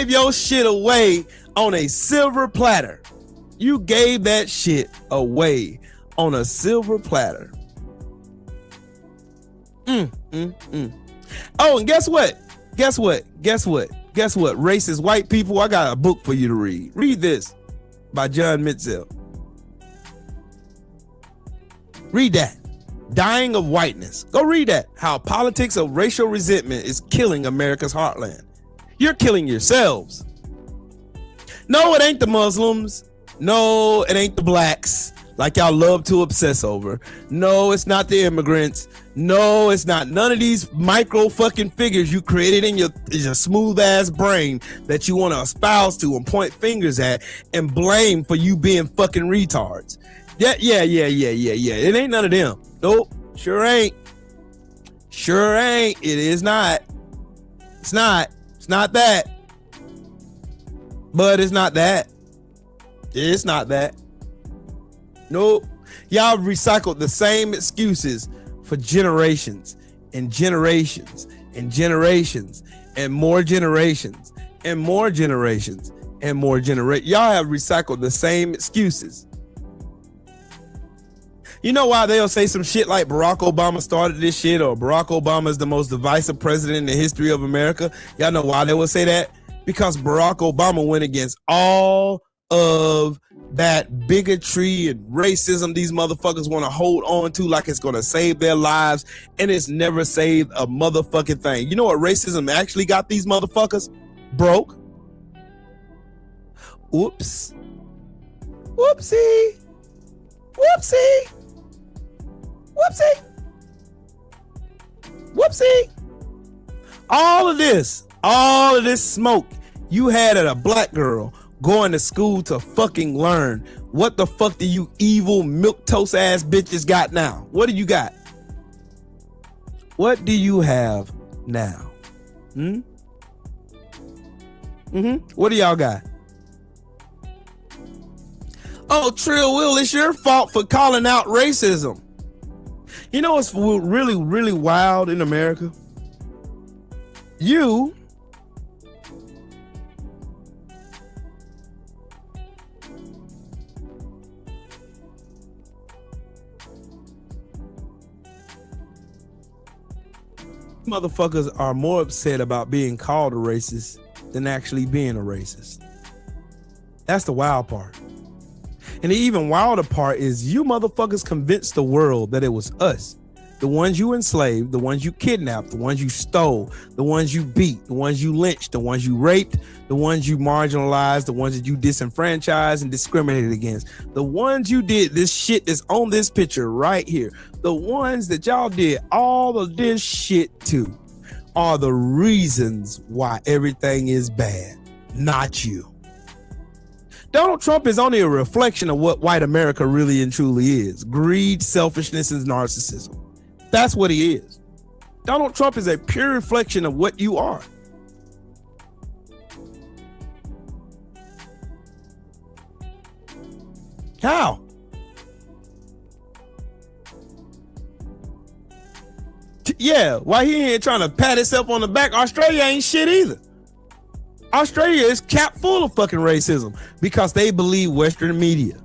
your shit away on a silver platter. You gave that shit away on a silver platter. Oh, and guess what? Racist white people, I got a book for you to read. Read this by John Mitchell. Read that. Dying of Whiteness. Go read that. How politics of racial resentment is killing America's heartland. You're killing yourselves. No, it ain't the Muslims. No, it ain't the blacks like y'all love to obsess over. No, it's not the immigrants. No, it's not none of these micro fucking figures you created in your smooth ass brain that you want to espouse to and point fingers at and blame for you being fucking retards. Yeah. It ain't none of them. Nope. Sure ain't. It is not. It's not that. But it's not that. It's not that. Nope. Y'all recycled the same excuses for generations and generations and generations and more generations and more generations and more generations. Y'all have recycled the same excuses. You know why they'll say some shit like Barack Obama started this shit or Barack Obama is the most divisive president in the history of America? Y'all know why they will say that? Because Barack Obama went against all of that bigotry and racism these motherfuckers want to hold on to like it's going to save their lives, and it's never saved a motherfucking thing. You know what racism actually got these motherfuckers? Broke. Oops. Whoopsie. Whoopsie. Whoopsie. Whoopsie. All of this smoke you had at a black girl going to school to fucking learn. What the fuck do you evil milquetoast ass bitches got now? What do you got? What do you have now? What do y'all got? Oh, Trill Will, it's your fault for calling out racism. You know what's really, really wild in America? Motherfuckers are more upset about being called a racist than actually being a racist. That's the wild part. And the even wilder part is you motherfuckers convinced the world that it was us. The ones you enslaved, the ones you kidnapped, the ones you stole, the ones you beat, the ones you lynched, the ones you raped, the ones you marginalized, the ones that you disenfranchised and discriminated against, the ones you did this shit that's on this picture right here, the ones that y'all did all of this shit to are the reasons why everything is bad, not you. Donald Trump is only a reflection of what white America really and truly is: greed, selfishness, and narcissism. That's what he is. Donald Trump is a pure reflection of what you are. How? Yeah, why he ain't trying to pat himself on the back? Australia ain't shit either. Australia is cap full of fucking racism because they believe Western media.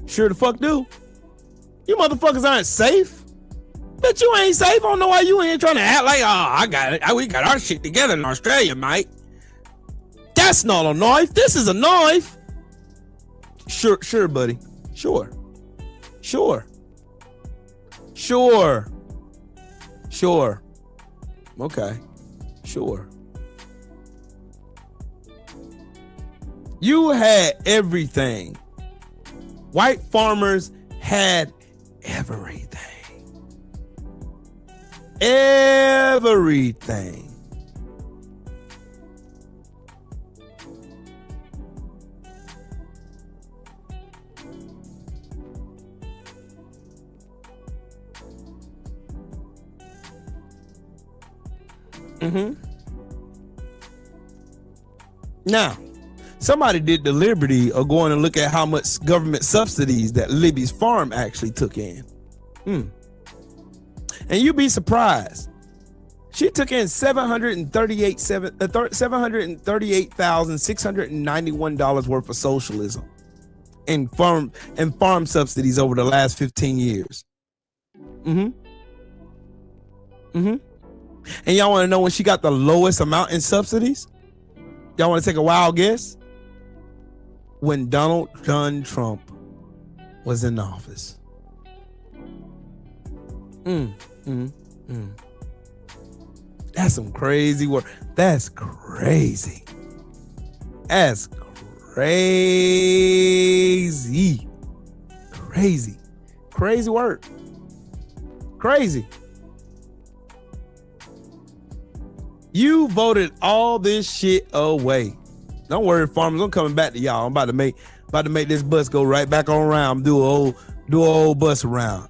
Sure the fuck do. You motherfuckers aren't safe. But you ain't safe. I don't know why you ain't trying to act like, oh, I got it. We got our shit together in Australia, mate. That's not a knife. This is a knife. Sure, buddy. Sure. Okay. Sure. You had everything. White farmers had everything. Everything. Now, somebody did the liberty of going and look at how much government subsidies that Libby's farm actually took in. And you'd be surprised. She took in $738,691 worth of socialism and farm subsidies over the last 15 years. And y'all want to know when she got the lowest amount in subsidies? Y'all want to take a wild guess? When Donald John Trump was in office. That's some crazy work. That's crazy. That's crazy. Crazy work. Crazy. You voted all this shit away. Don't worry, farmers. I'm coming back to y'all. I'm about to make this bus go right back on around. Do a old bus around.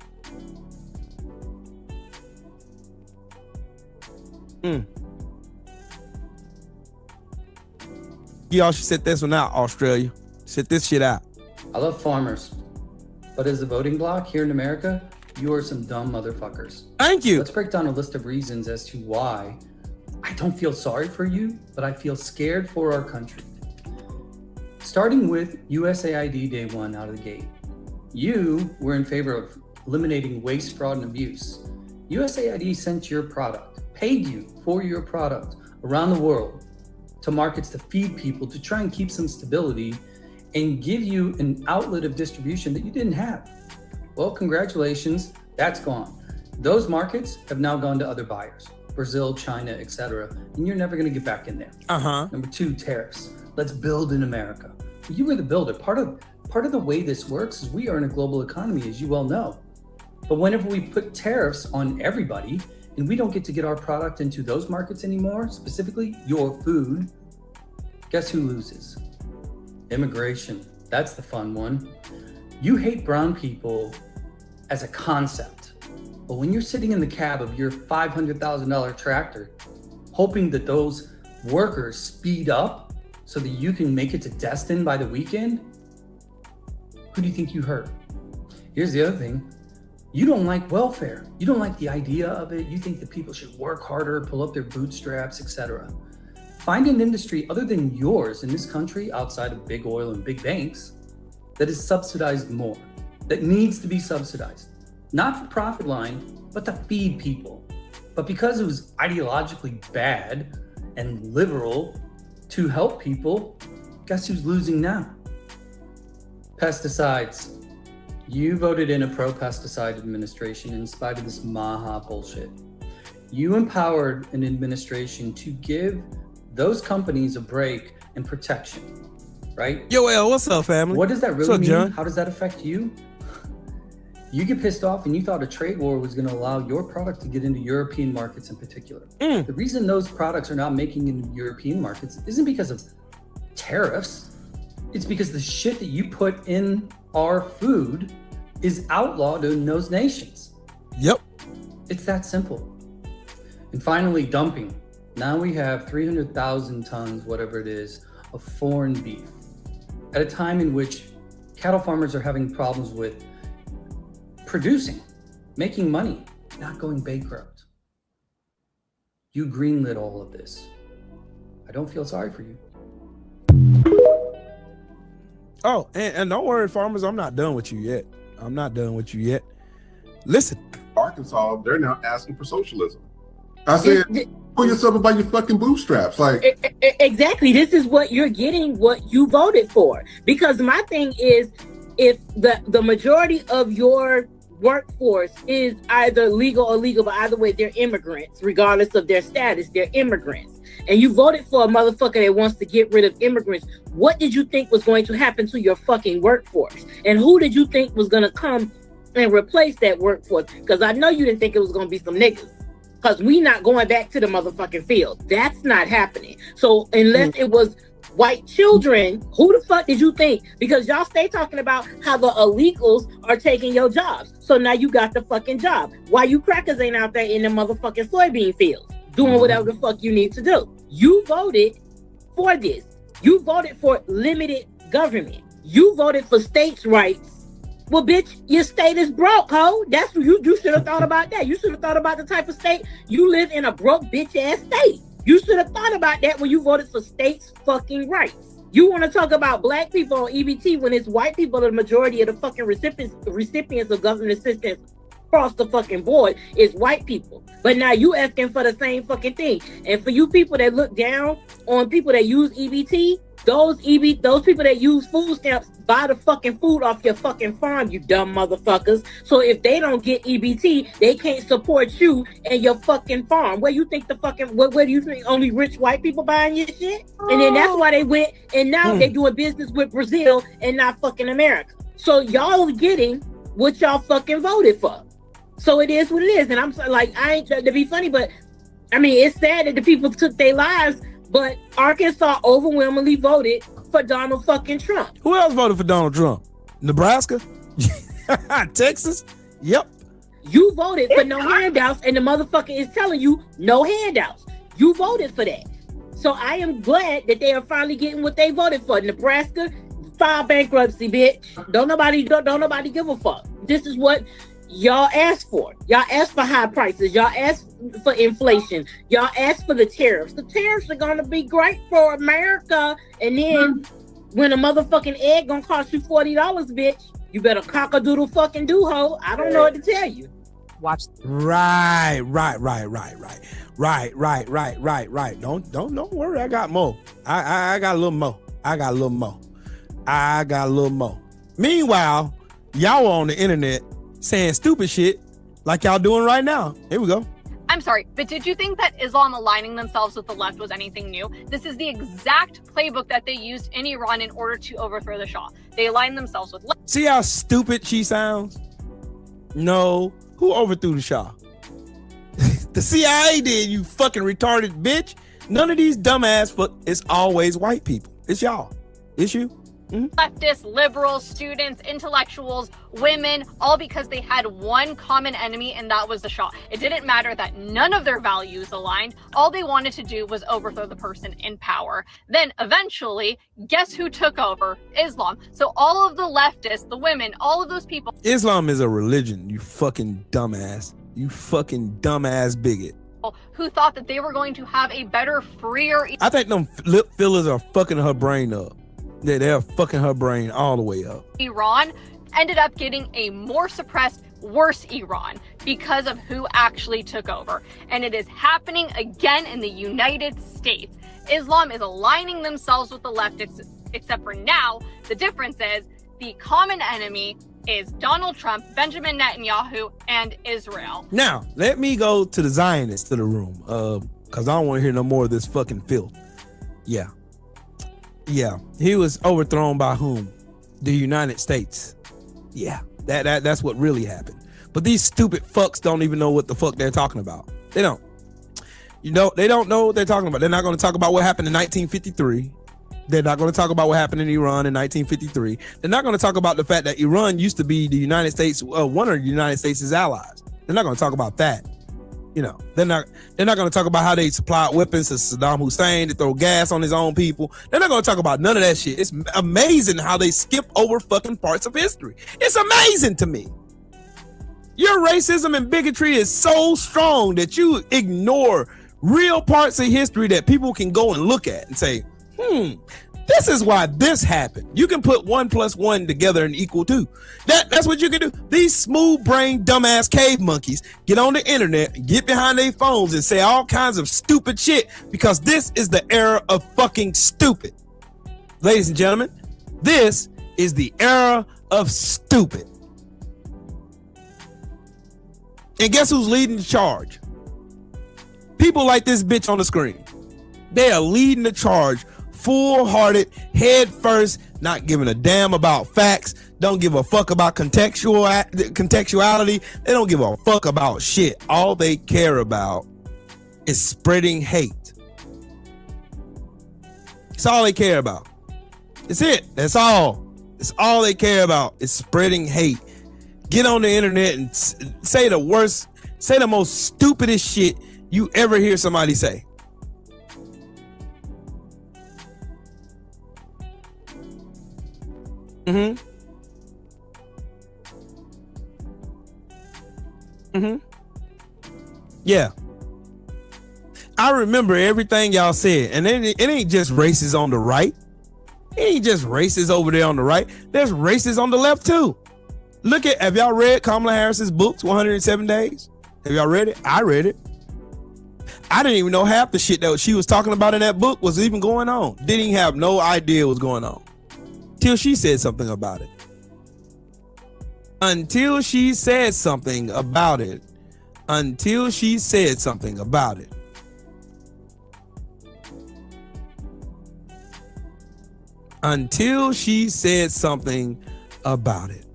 Y'all should set this one out, Australia. Set this shit out. I love farmers, but as a voting bloc here in America, you are some dumb motherfuckers. Thank you. Let's break down a list of reasons as to why I don't feel sorry for you, but I feel scared for our country. Starting with USAID day one out of the gate. You were in favor of eliminating waste, fraud, and abuse. USAID sent your product, paid you for your product around the world to markets to feed people, to try and keep some stability and give you an outlet of distribution that you didn't have. Well, congratulations, that's gone. Those markets have now gone to other buyers, Brazil, China, etc., and you're never gonna get back in there. Number two, tariffs. Let's build in America. You were the builder. Part of the way this works is we are in a global economy, as you well know. But whenever we put tariffs on everybody and we don't get to get our product into those markets anymore, specifically your food, guess who loses? Immigration. That's the fun one. You hate brown people as a concept, but when you're sitting in the cab of your $500,000 tractor, hoping that those workers speed up so that you can make it to Destin by the weekend, who do you think you hurt? Here's the other thing. You don't like welfare. You don't like the idea of it. You think that people should work harder, pull up their bootstraps, etc. Find an industry other than yours in this country, outside of big oil and big banks, that is subsidized more, that needs to be subsidized. Not for profit line, but to feed people. But because it was ideologically bad and liberal to help people, guess who's losing now? Pesticides. You voted in a pro-pesticide administration in spite of this Maha bullshit. You empowered an administration to give those companies a break and protection, right? Yo, L, what's up, family? What does that really What's up, mean? John? How does that affect you? You get pissed off and you thought a trade war was going to allow your product to get into European markets in particular. The reason those products are not making it into European markets isn't because of tariffs. It's because the shit that you put in our food is outlawed in those nations. Yep. It's that simple. And finally, dumping. Now we have 300,000 tons, whatever it is, of foreign beef at a time in which cattle farmers are having problems with producing, making money, not going bankrupt. You greenlit all of this. I don't feel sorry for you. Oh, and don't worry, farmers, I'm not done with you yet. I'm not done with you yet. Listen. Arkansas, they're now asking for socialism. I said, pull yourself up by your fucking bootstraps. Like, exactly. This is what you're getting, what you voted for. Because my thing is, if the majority of your workforce is either legal or illegal, but either way, they're immigrants, regardless of their status, they're immigrants. And you voted for a motherfucker that wants to get rid of immigrants. What did you think was going to happen to your fucking workforce? And who did you think was going to come and replace that workforce? Because I know you didn't think it was going to be some niggas. Because we not going back to the motherfucking field. That's not happening. So unless it was white children, who the fuck did you think? Because y'all stay talking about how the illegals are taking your jobs. So now you got the fucking job. Why you crackers ain't out there in the motherfucking soybean fields doing whatever the fuck you need to do? You voted for this. You voted for limited government. You voted for states' rights. Well, bitch, your state is broke, ho. That's what you should have thought about that. You should have thought about the type of state. You live in a broke bitch ass state. You should have thought about that when you voted for states' fucking rights. You want to talk about black people on EBT when it's white people, the majority of the fucking recipients of government assistance across the fucking board is white people. But now you asking for the same fucking thing. And for you people that look down on people that use EBT, those people that use food stamps buy the fucking food off your fucking farm, you dumb motherfuckers. So if they don't get EBT, they can't support you and your fucking farm. Where you think where do you think only rich white people buying your shit? And then that's why they went, and now they doing business with Brazil and not fucking America. So y'all getting what y'all fucking voted for. So it is what it is. And I'm like, I ain't trying to be funny, but I mean, it's sad that the people took their lives. But Arkansas overwhelmingly voted for Donald fucking Trump. Who else voted for Donald Trump? Nebraska? Texas? Yep. You voted for no handouts, and the motherfucker is telling you no handouts. You voted for that. So I am glad that they are finally getting what they voted for. Nebraska, file bankruptcy, bitch. Don't nobody give a fuck. This is what y'all asked for. Y'all asked for high prices. Y'all asked for inflation. Y'all asked for the tariffs. The tariffs are gonna be great for America. And then when a motherfucking egg gonna cost you $40, bitch, you better cock-a-doodle fucking do, ho. I don't know what to tell you. Watch. Right. Don't worry. I got more. I got a little more. Meanwhile, y'all on the internet saying stupid shit like y'all doing right now. Here we go. I'm sorry, but did you think that Islam aligning themselves with the left was anything new? This is the exact playbook that they used in Iran in order to overthrow the Shah. They aligned themselves with left. See how stupid she sounds? No. Who overthrew the Shah? The CIA did, you fucking retarded bitch. None of these dumbass it's always white people. It's y'all. It's you. Leftists, liberals, students, intellectuals, women, all because they had one common enemy, and that was the Shah. It didn't matter that none of their values aligned. All they wanted to do was overthrow the person in power. Then eventually, guess who took over? Islam. So all of the leftists, the women, all of those people. Islam is a religion, you fucking dumbass. You fucking dumbass bigot. Who thought that they were going to have a better, freer. I think them lip fillers are fucking her brain up. They're fucking her brain all the way up. Iran ended up getting a more suppressed, worse Iran because of who actually took over. And it is happening again in the United States. Islam is aligning themselves with the left, except for now, the difference is the common enemy is Donald Trump, Benjamin Netanyahu, and Israel. Now, let me go to the Zionists to the room, because I don't want to hear no more of this fucking filth. Yeah. He was overthrown by whom? The United States. Yeah, that's what really happened. But these stupid fucks don't even know what the fuck they're talking about. They don't. They don't know what they're talking about. They're not going to talk about what happened in 1953. They're not going to talk about what happened in Iran in 1953. They're not going to talk about the fact that Iran used to be the United States, one of the United States' allies. They're not going to talk about that. They're not going to talk about how they supplied weapons to Saddam Hussein to throw gas on his own people. They're not going to talk about none of that shit. It's amazing how they skip over fucking parts of history. It's amazing to me. Your racism and bigotry is so strong that you ignore real parts of history that people can go and look at and say, this is why this happened. You can put 1 + 1 together and equal 2. That's what you can do. These smooth-brained, dumbass cave monkeys get on the internet, get behind their phones, and say all kinds of stupid shit because this is the era of fucking stupid. Ladies and gentlemen, this is the era of stupid. And guess who's leading the charge? People like this bitch on the screen. They are leading the charge, full-hearted, head first, not giving a damn about facts, don't give a fuck about contextuality. They don't give a fuck about shit. All they care about is spreading hate. That's all they care about. That's it. That's all. That's all they care about is spreading hate. Get on the internet and say the most stupidest shit you ever hear somebody say. Yeah. I remember everything y'all said, and it ain't just races on the right. It ain't just races over there on the right. There's races on the left too. Have y'all read Kamala Harris's books, 107 Days? Have y'all read it? I read it. I didn't even know half the shit that she was talking about in that book was even going on. Didn't even have no idea what was going on. Till she said something about it. Until she said something about it. Until she said something about it. Until she said something about it.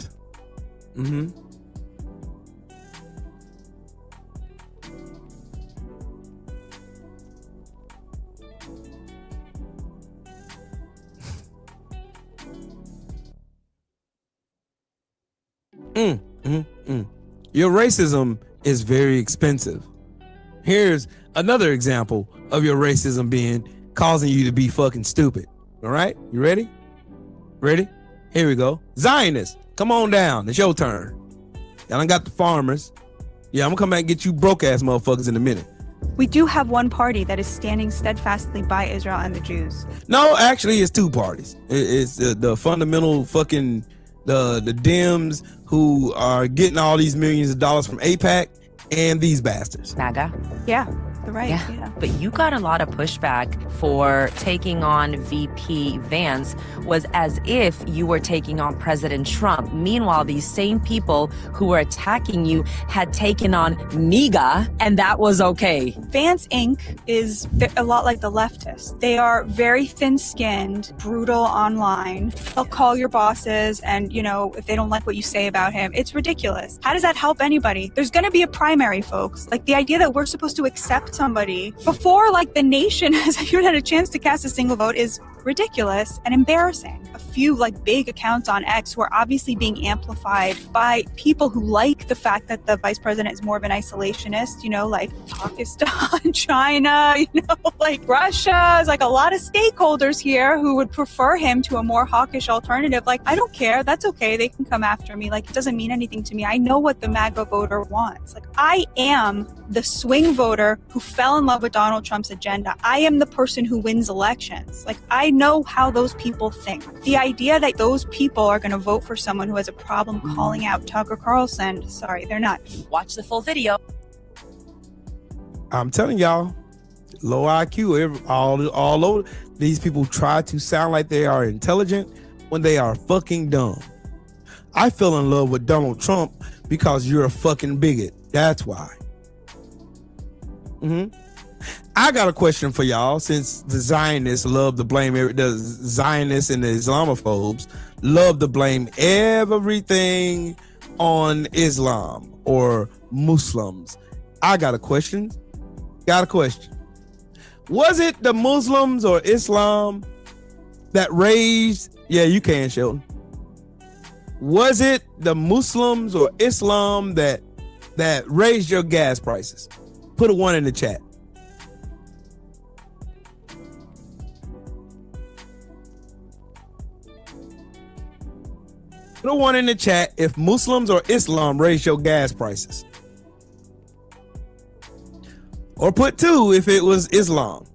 Your racism is very expensive. Here's another example of your racism causing you to be fucking stupid. All right, you ready? Ready? Here we go. Zionists, come on down. It's your turn. Y'all done got the farmers. Yeah, I'm gonna come back and get you broke ass motherfuckers in a minute. We do have one party that is standing steadfastly by Israel and the Jews. No, actually, it's two parties. It's the fundamental fucking the Dems who are getting all these millions of dollars from AIPAC and these bastards. MAGA. Yeah, the right. Yeah. But you got a lot of pushback for taking on VP Vance, was as if you were taking on President Trump. Meanwhile, these same people who were attacking you had taken on MAGA, and that was okay. Vance Inc. is a lot like the leftists. They are very thin-skinned, brutal online. They'll call your bosses, and if they don't like what you say about him, it's ridiculous. How does that help anybody? There's going to be a primary, folks. Like, the idea that we're supposed to accept somebody before the nation has even had a chance to cast a single vote is ridiculous and embarrassing. A few big accounts on X who are obviously being amplified by people who like the fact that the vice president is more of an isolationist, like Pakistan, China, Russia. Is a lot of stakeholders here who would prefer him to a more hawkish alternative. I don't care. That's okay. They can come after me. It doesn't mean anything to me. I know what the MAGA voter wants. I am the swing voter who fell in love with Donald Trump's agenda. I am the person who wins elections. I know how those people think. The idea that those people are going to vote for someone who has a problem calling out Tucker Carlson, sorry, they're not. Watch the full video. I'm telling y'all, low IQ, all over. These people try to sound like they are intelligent when they are fucking dumb. I fell in love with Donald Trump because you're a fucking bigot. That's why. I got a question for y'all, since the Zionists love to blame the Zionists and the Islamophobes love to blame everything on Islam or Muslims. I got a question. Was it the Muslims or Islam that raised, yeah, you can, Shelton. Was it the Muslims or Islam that raised your gas prices? Put a 1 in the chat. Put a 1 in the chat if Muslims or Islam raised your gas prices. Or put 2 if it was Islam.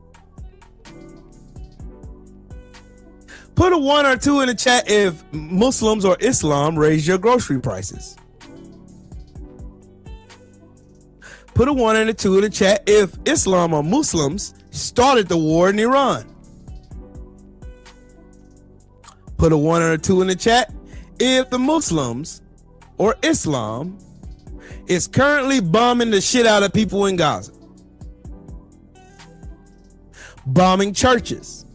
Put a 1 or 2 in the chat if Muslims or Islam raised your grocery prices. Put a 1 and a 2 in the chat if Islam or Muslims started the war in Iran. Put a 1 or a 2 in the chat if the Muslims or Islam is currently bombing the shit out of people in Gaza. Bombing churches.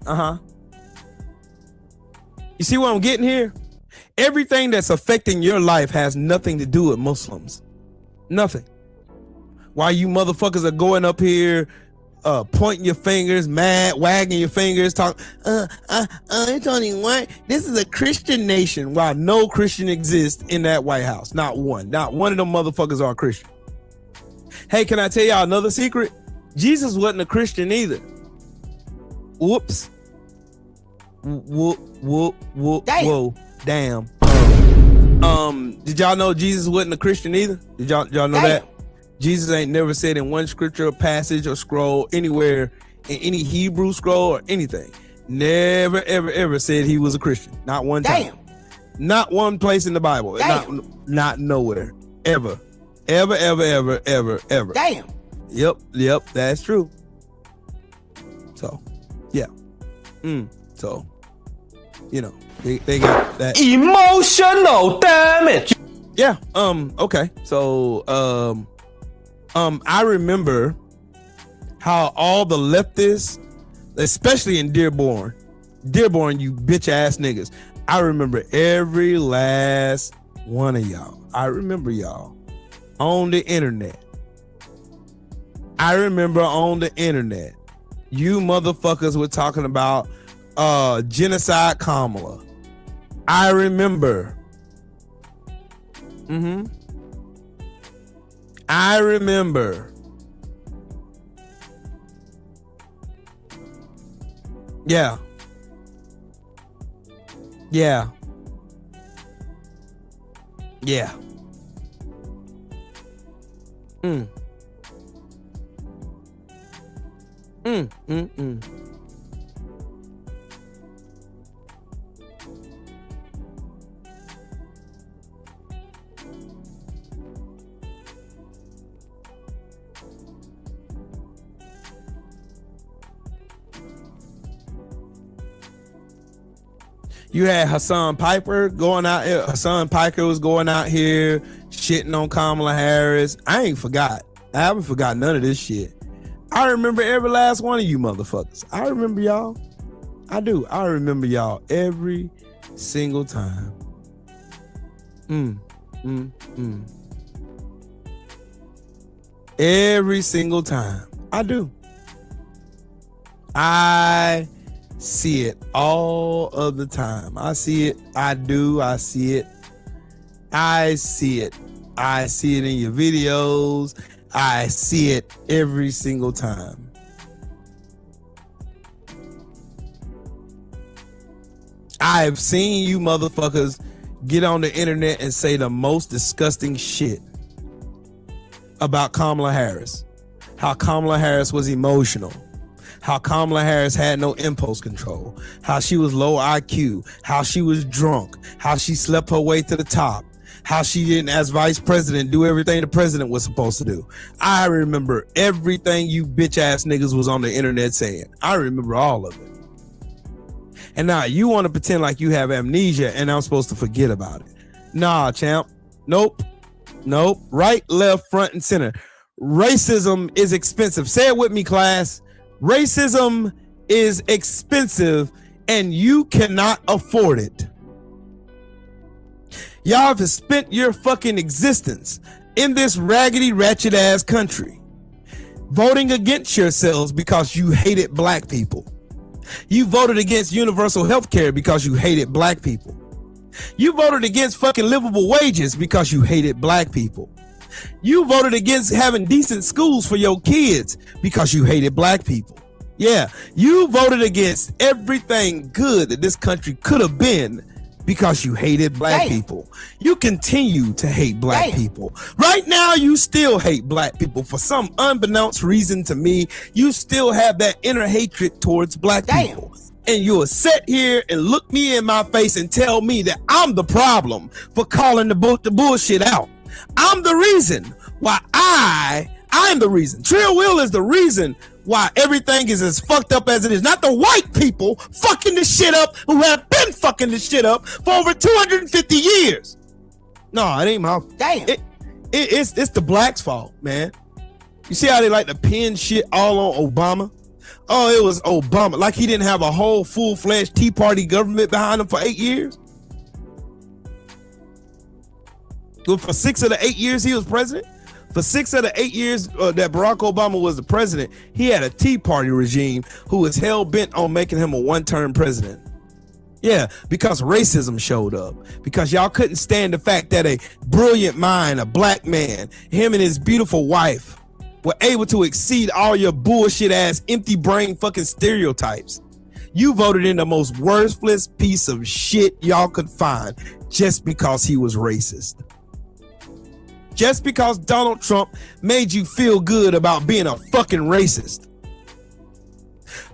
You see what I'm getting here? Everything that's affecting your life has nothing to do with Muslims. Nothing. Why you motherfuckers are going up here pointing your fingers, mad, wagging your fingers, talking, it's only one. This is a Christian nation. Why no Christian exists in that White House. Not one. Not one of them motherfuckers are Christian. Hey, can I tell y'all another secret? Jesus wasn't a Christian either. Whoops. Whoa. Damn. Did y'all know Jesus wasn't a Christian either? Did y'all know that? Jesus ain't never said in one scripture or passage or scroll anywhere in any Hebrew scroll or anything. Never, ever said he was a Christian. Not one time. Not one place in the Bible. Not nowhere. Ever. Ever. Damn. Yep, that's true. So, yeah. So, you know, they got that emotional damage. Yeah. Okay. So, I remember how all the leftists, especially in Dearborn, you bitch ass niggas. I remember every last one of y'all. I remember y'all on the internet. You motherfuckers were talking about genocide Kamala. I remember. I remember. Yeah. You had Hassan Piker going out here. Hassan Piker was going out here shitting on Kamala Harris. I ain't forgot. I haven't forgot none of this shit. I remember every last one of you motherfuckers. I remember y'all. I do. I remember y'all every single time. Every single time. I do. I see it all of the time. I see it. I do. I see it. I see it. I see it in your videos. I see it every single time. I've seen you motherfuckers get on the internet and say the most disgusting shit about Kamala Harris. how Kamala Harris was emotional, how Kamala Harris had no impulse control, how she was low IQ, how she was drunk, how she slept her way to the top, how she didn't, as vice president, do everything the president was supposed to do. I remember everything you bitch ass niggas was on the internet saying. I remember all of it. And now you want to pretend like you have amnesia and I'm supposed to forget about it. Nah, champ. Nope. Right, left, front, and center. Racism is expensive. Say it with me, class. Racism is expensive and you cannot afford it. Y'all have spent your fucking existence in this raggedy, ratchet ass country voting against yourselves because you hated black people. You voted against universal health care because you hated black people. You voted against fucking livable wages because you hated black people. You voted against having decent schools for your kids because you hated black people. Yeah, you voted against everything good that this country could have been because you hated black people. You continue to hate black people. Right now, you still hate black people for some unbeknownst reason to me. You still have that inner hatred towards black people. And you'll sit here and look me in my face and tell me that I'm the problem for calling the bullshit out. I'm the reason why I'm the reason. Trill Will is the reason why everything is as fucked up as it is. Not the white people fucking this shit up who have been fucking this shit up for over 250 years. No, it ain't my fault. It's the blacks' fault, man. You see how they like to pin shit all on Obama? Oh, it was Obama. Like he didn't have a whole full-fledged Tea Party government behind him for 8 years. Well, for 6 of the 8 years he was president. For 6 of the 8 years that Barack Obama was the president, he had a Tea Party regime who was hell-bent on making him a one-term president. Yeah, because racism showed up. Because y'all couldn't stand the fact that a brilliant mind, a black man, him and his beautiful wife, were able to exceed all your bullshit-ass, empty-brain fucking stereotypes. You voted in the most worthless piece of shit y'all could find just because he was racist. Just because Donald Trump made you feel good about being a fucking racist.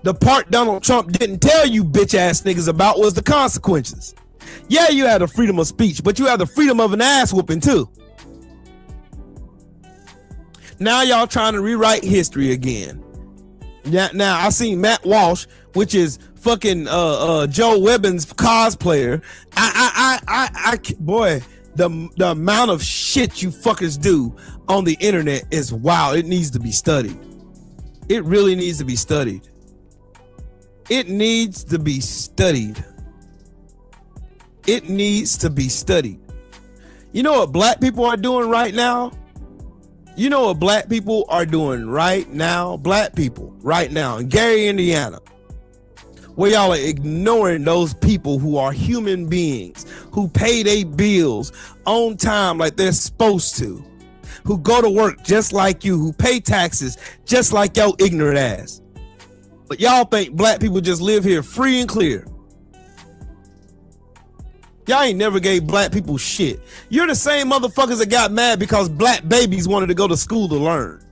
The part Donald Trump didn't tell you bitch ass niggas about was the consequences. Yeah, you had the freedom of speech, but you had the freedom of an ass whooping too. Now y'all trying to rewrite history again. Now I seen Matt Walsh, which is fucking Joe Webbin's cosplayer. Boy, the amount of shit you fuckers do on the internet is wild. It needs to be studied. It really needs to be studied. It needs to be studied. It needs to be studied. You know what black people are doing right now? You know what black people are doing right now? Black people right now in Gary, Indiana, where y'all are ignoring those people who are human beings, who pay their bills on time like they're supposed to, who go to work just like you, who pay taxes just like your ignorant ass. But y'all think black people just live here free and clear. Y'all ain't never gave black people shit. You're the same motherfuckers that got mad because black babies wanted to go to school to learn.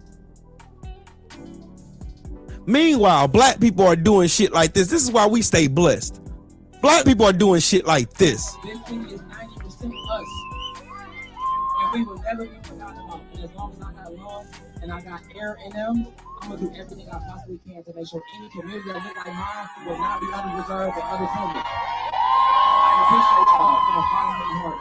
Meanwhile, black people are doing shit like this. This is why we stay blessed. Black people are doing shit like this. This thing is 90% us. And we will never be forgotten about. And as long as I got love and I got air in them, I'm going to do everything I possibly can to make sure any community that look like mine will not be underreserved or underprivileged. I appreciate y'all from the bottom of my heart.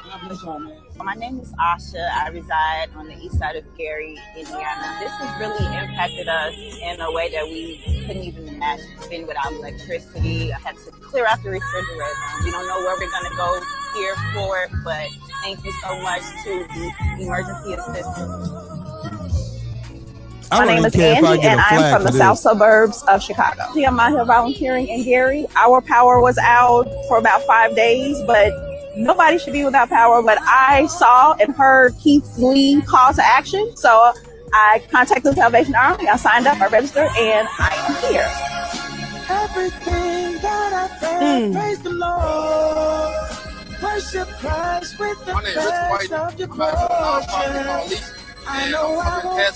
God bless y'all, man. My name is Asha. I reside on the east side of Gary, Indiana. This has really impacted us in a way that we couldn't even imagine. Being without electricity, I had to clear out the refrigerator. We don't know where we're going to go here for it, but thank you so much to the emergency assistance. My name is Angie, and I'm from the south suburbs of Chicago. I'm out here volunteering in Gary. Our power was out for about 5 days, but nobody should be without power. But I saw and heard Keith Lee call to action, so I contacted the Salvation Army. I signed up, I registered, and I am here. Everything that I felt, praise the Lord. Worship Christ with the best of devotion. I know I won't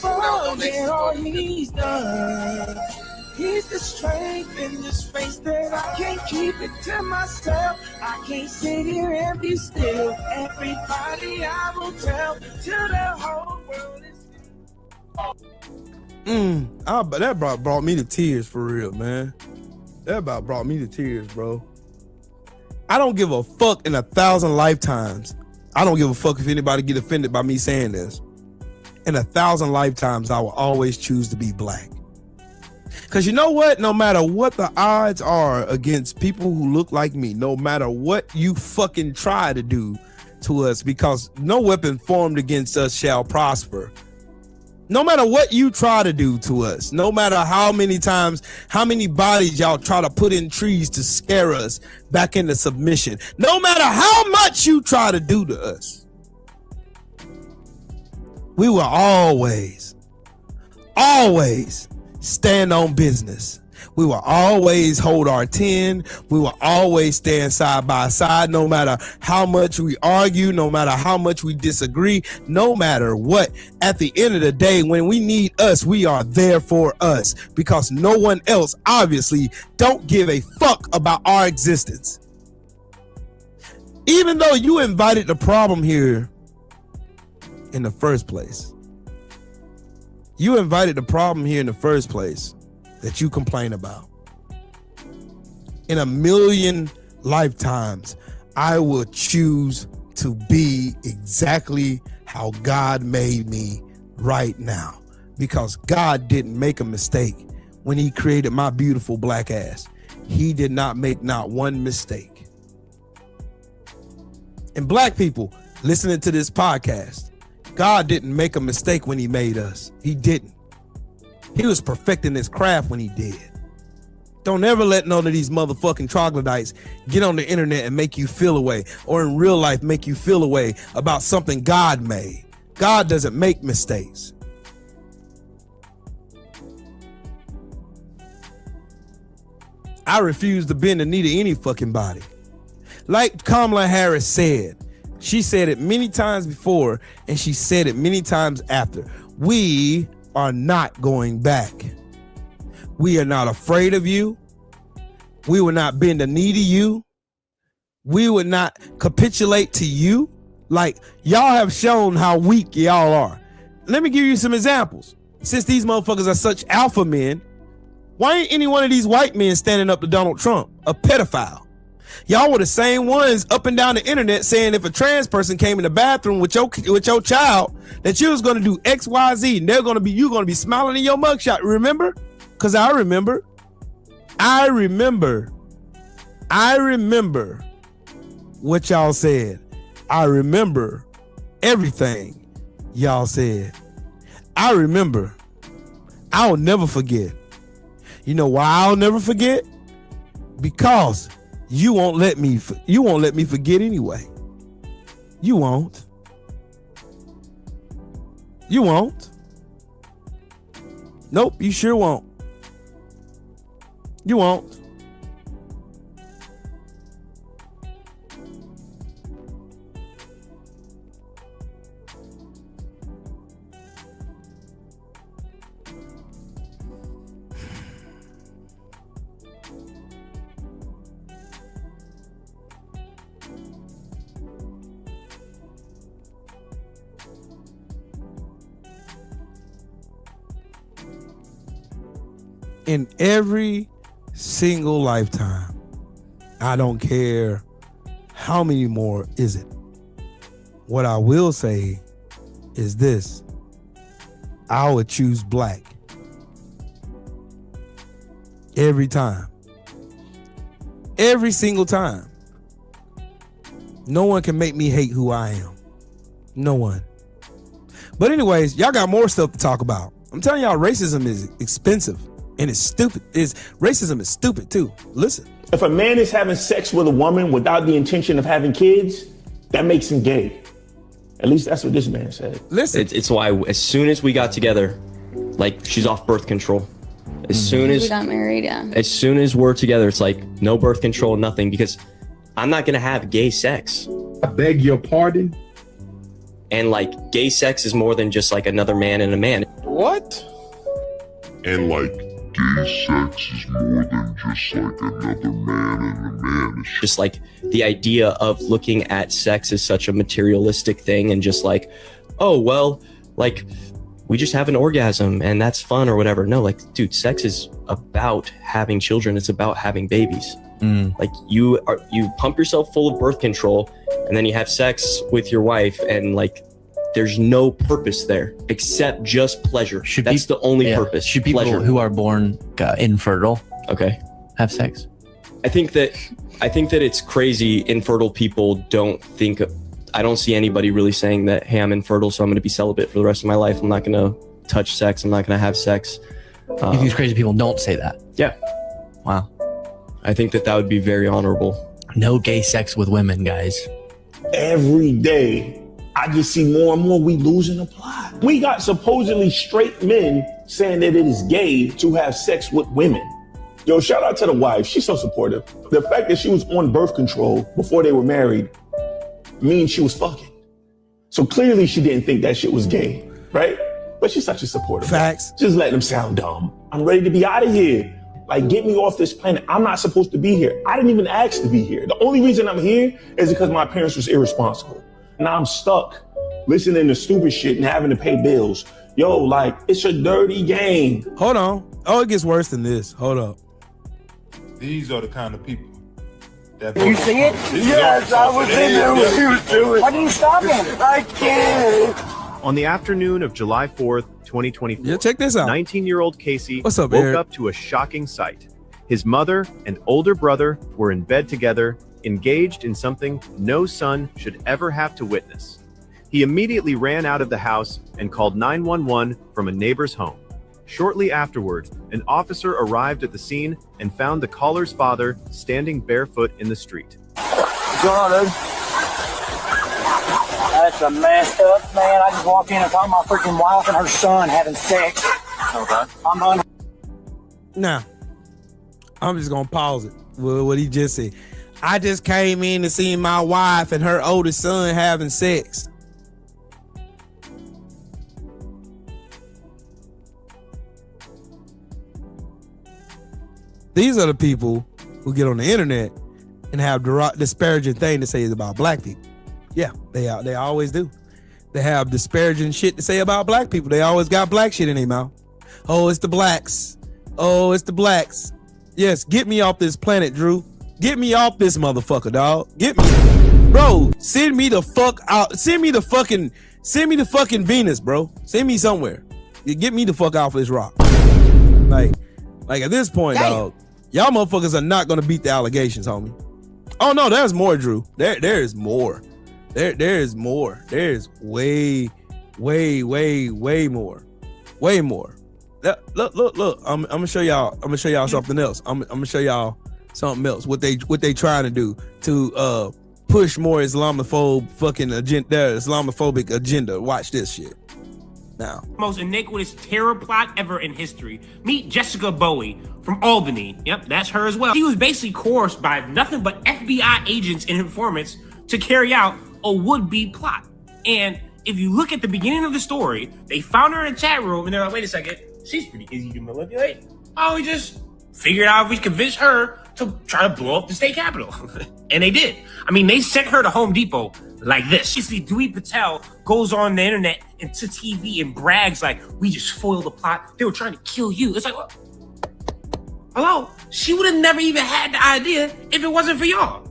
forget all he's done. He's the strength in this race that I can't keep it to myself. I can't sit here and be still. Everybody I will tell till the whole world is That brought me to tears for real, man. That about brought me to tears, bro. I don't give a fuck in 1,000 lifetimes. I don't give a fuck if anybody get offended by me saying this. In 1,000 lifetimes, I will always choose to be black. Because you know what? No matter what the odds are against people who look like me, no matter what you fucking try to do to us, because no weapon formed against us shall prosper. No matter what you try to do to us, no matter how many times, how many bodies y'all try to put in trees to scare us back into submission, no matter how much you try to do to us, we will always stand on business. We will always hold our 10. We will always stand side by side, no matter how much we argue, no matter how much we disagree, no matter what. At the end of the day, when we need us, we are there for us, because no one else obviously don't give a fuck about our existence. Even though you invited the problem here in the first place. You invited the problem here in the first place that you complain about. In 1,000,000 lifetimes, I will choose to be exactly how God made me right now, because God didn't make a mistake when he created my beautiful black ass. He did not make not one mistake. And black people listening to this podcast, God didn't make a mistake when he made us. He didn't. He was perfecting his craft when he did. Don't ever let none of these motherfucking troglodytes get on the internet and make you feel away, or in real life make you feel away about something God made. God doesn't make mistakes. I refuse to bend the knee to any fucking body. Like Kamala Harris said, she said it many times before, and she said it many times after. We are not going back. We are not afraid of you. We will not bend the knee to you. We would not capitulate to you. Like, y'all have shown how weak y'all are. Let me give you some examples. Since these motherfuckers are such alpha men, why ain't any one of these white men standing up to Donald Trump, a pedophile? Y'all were the same ones up and down the internet saying if a trans person came in the bathroom with your child, that you was going to do X, Y, Z, and you're going to be smiling in your mugshot. Remember? Because I remember what y'all said. I remember everything y'all said. I remember. I'll never forget. You know why I'll never forget? Because you won't let me forget anyway. You won't. You won't. Nope, you sure won't. You won't. In every single lifetime, I don't care how many more is it. What I will say is this: I would choose black every time. Every single time. No one can make me hate who I am. No one. But anyways, y'all got more stuff to talk about. I'm telling y'all, racism is expensive. And it's stupid. Racism is stupid too. Listen. If a man is having sex with a woman without the intention of having kids, that makes him gay. At least that's what this man said. Listen. It's why as soon as we got together, like, she's off birth control. As soon as we got married, yeah. As soon as we're together, it's like no birth control, nothing, because I'm not gonna have gay sex. I beg your pardon. And like gay sex is more than just like another man and a man. What? And like gay sex is more than just like another man and a man. It's Just like the idea of looking at sex as such a materialistic thing and just like, oh, well, like we just have an orgasm and that's fun or whatever. No, like, dude, sex is about having children. It's about having babies. Like you pump yourself full of birth control and then you have sex with your wife and like there's no purpose there except just pleasure. That's the only purpose. Should people who are born infertile have sex? I think that it's crazy. Infertile people don't think. I don't see anybody really saying that, hey, I'm infertile, so I'm going to be celibate for the rest of my life. I'm not going to touch sex. I'm not going to have sex. These crazy people don't say that. Yeah. Wow. I think that would be very honorable. No gay sex with women, guys. Every day, I just see more and more we losing the plot. We got supposedly straight men saying that it is gay to have sex with women. Yo, shout out to the wife. She's so supportive. The fact that she was on birth control before they were married means she was fucking. So clearly she didn't think that shit was gay, right? But she's such a supportive. Facts. Just letting them sound dumb. I'm ready to be out of here. Like, get me off this planet. I'm not supposed to be here. I didn't even ask to be here. The only reason I'm here is because my parents was irresponsible. Now I'm stuck listening to stupid shit and having to pay bills. Yo, like, it's a dirty game. Hold on. Oh, it gets worse than this. Hold up. These are the kind of people that... You see it? Yes, I was in there when he was doing it. Why didn't you stop him? I can't. On the afternoon of July 4th, 2024, check this out. 19-year-old Casey What's up, woke Eric? up to a shocking sight. His mother and older brother were in bed together, engaged in something no son should ever have to witness. He immediately ran out of the house and called 911 from a neighbor's home. Shortly afterwards, an officer arrived at the scene and found the caller's father standing barefoot in the street. What's going on, dude? That's a messed up, man. I just walked in and found my freaking wife and her son having sex. Okay. I'm done. Now, I'm just gonna pause it with what he just said. I just came in to see my wife and her oldest son having sex. These are the people who get on the internet and have disparaging thing to say about black people. Yeah, they always do. They have disparaging shit to say about black people. They always got black shit in their mouth. Oh, it's the blacks. Oh, it's the blacks. Yes, get me off this planet, Drew. Get me off this motherfucker, dog. Get me. Bro, send me the fuck out. Send me the fucking Venus, bro. Send me somewhere. Get me the fuck off this rock. Like at this point, dog, y'all motherfuckers are not gonna beat the allegations, homie. Oh no, there's more, Drew. There is more. There is more. There's way more. Way more. Look. I'm gonna show y'all something else. I'm gonna show y'all something else. What they trying to do to push more Islamophobic agenda. Watch this shit. Now. Most iniquitous terror plot ever in history. Meet Jessica Bowie from Albany. Yep, that's her as well. She was basically coerced by nothing but FBI agents and informants to carry out a would-be plot. And if you look at the beginning of the story, they found her in a chat room and they're like, wait a second, she's pretty easy to manipulate. Oh, we just figured out if we convince her to try to blow up the state capitol. And they did. I mean, they sent her to Home Depot like this. You see, Dewey Patel goes on the internet and to TV and brags like, we just foiled the plot. They were trying to kill you. It's like, what? Hello? She would have never even had the idea if it wasn't for y'all.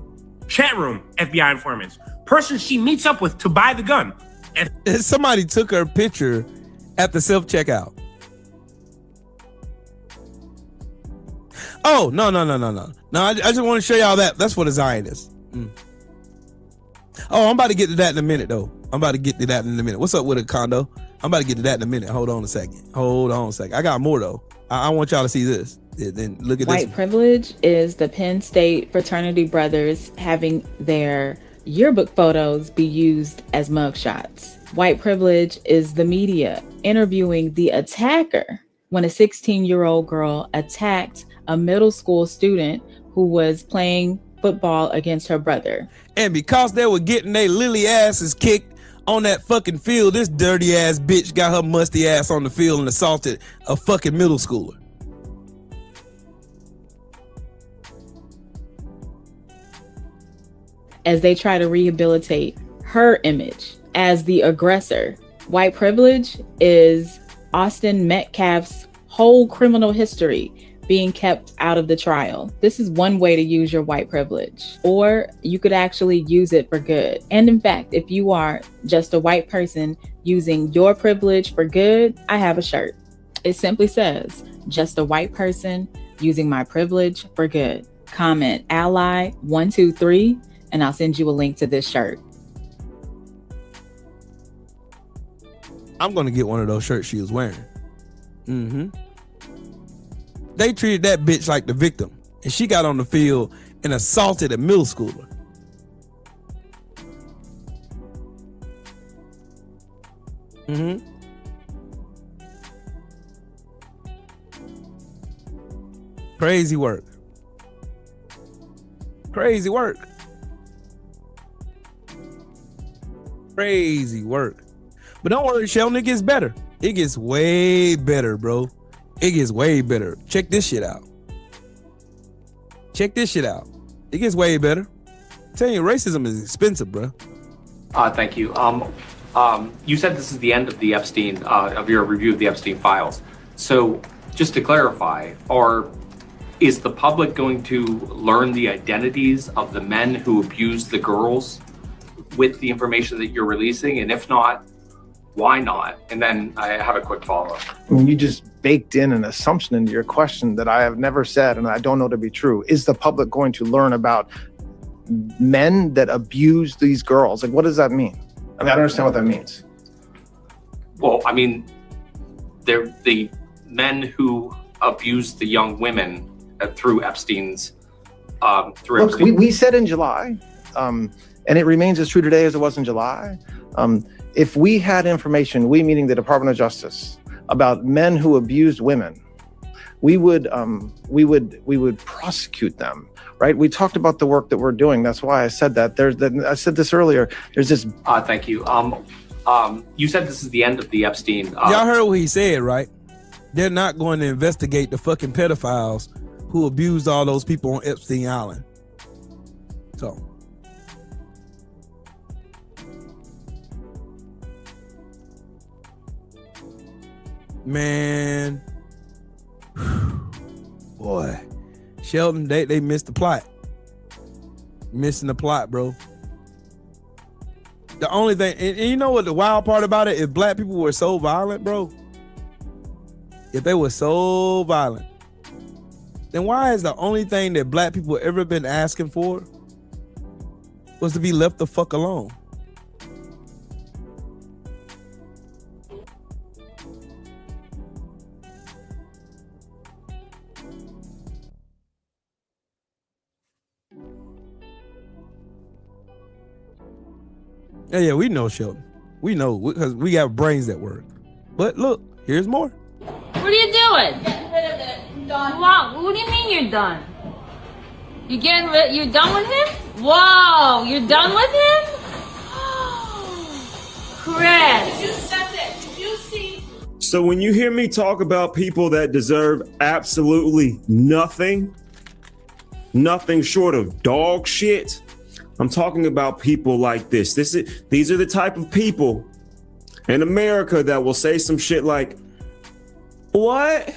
Chat room, FBI informants. Person she meets up with to buy the gun. Somebody took her picture at the self-checkout. Oh, no. No, I just want to show y'all that. That's what a Zionist. Oh, I'm about to get to that in a minute, though. What's up with a condo? I'm about to get to that in a minute. Hold on a second. I got more, though. I want y'all to see this. Then look at this. White privilege is the Penn State fraternity brothers having their yearbook photos be used as mugshots. White privilege is the media interviewing the attacker when a 16-year-old girl attacked a middle school student who was playing football against her brother. And because they were getting their lily asses kicked on that fucking field. This dirty ass bitch got her musty ass on the field and assaulted a fucking middle schooler. As they try to rehabilitate her image as the aggressor. White privilege is Austin Metcalf's whole criminal history being kept out of the trial. This is one way to use your white privilege, or you could actually use it for good. And in fact, if you are just a white person using your privilege for good, I have a shirt. It simply says, just a white person using my privilege for good. Comment ally 123 and I'll send you a link to this shirt. I'm gonna get one of those shirts she was wearing. They treated that bitch like the victim, and she got on the field and assaulted a middle schooler. Crazy work. Crazy work. Crazy work. But don't worry, Sheldon, it gets better. It gets way better, bro. It gets way better. Check this shit out. Check this shit out. It gets way better. I'm telling you, racism is expensive, bro. Thank you. You said this is the end of the Epstein, of your review of the Epstein files. So just to clarify, is the public going to learn the identities of the men who abused the girls with the information that you're releasing? And if not, why not? And then I have a quick follow-up. I mean, you just baked in an assumption into your question that I have never said and I don't know to be true. Is the public going to learn about men that abuse these girls? Like, what does that mean? I mean, I don't understand what that means. Well, I mean, they're the men who abused the young women through Epstein's, Look, we said in July, and it remains as true today as it was in July. If we had information, we meaning the Department of Justice, about men who abused women, we would prosecute them, right? We talked about the work that we're doing. That's why I said that. I said this earlier. There's this. Thank you. You said this is the end of the Epstein. Y'all heard what he said, right? They're not going to investigate the fucking pedophiles who abused all those people on Epstein Island. So. Man, boy, Sheldon, they missed the plot. Missing the plot, bro. The only thing, and you know what the wild part about it? If black people were so violent, bro, if they were so violent, then why is the only thing that black people ever been asking for was to be left the fuck alone? Yeah, we know, Sheldon. We know because we have brains that work. But look, here's more. What are you doing? Wow, what do you mean you're done? You're done with him? Wow, you're done with him? Chris. Did you see? So when you hear me talk about people that deserve absolutely nothing short of dog shit, I'm talking about people like this. These are the type of people in America that will say some shit like, what?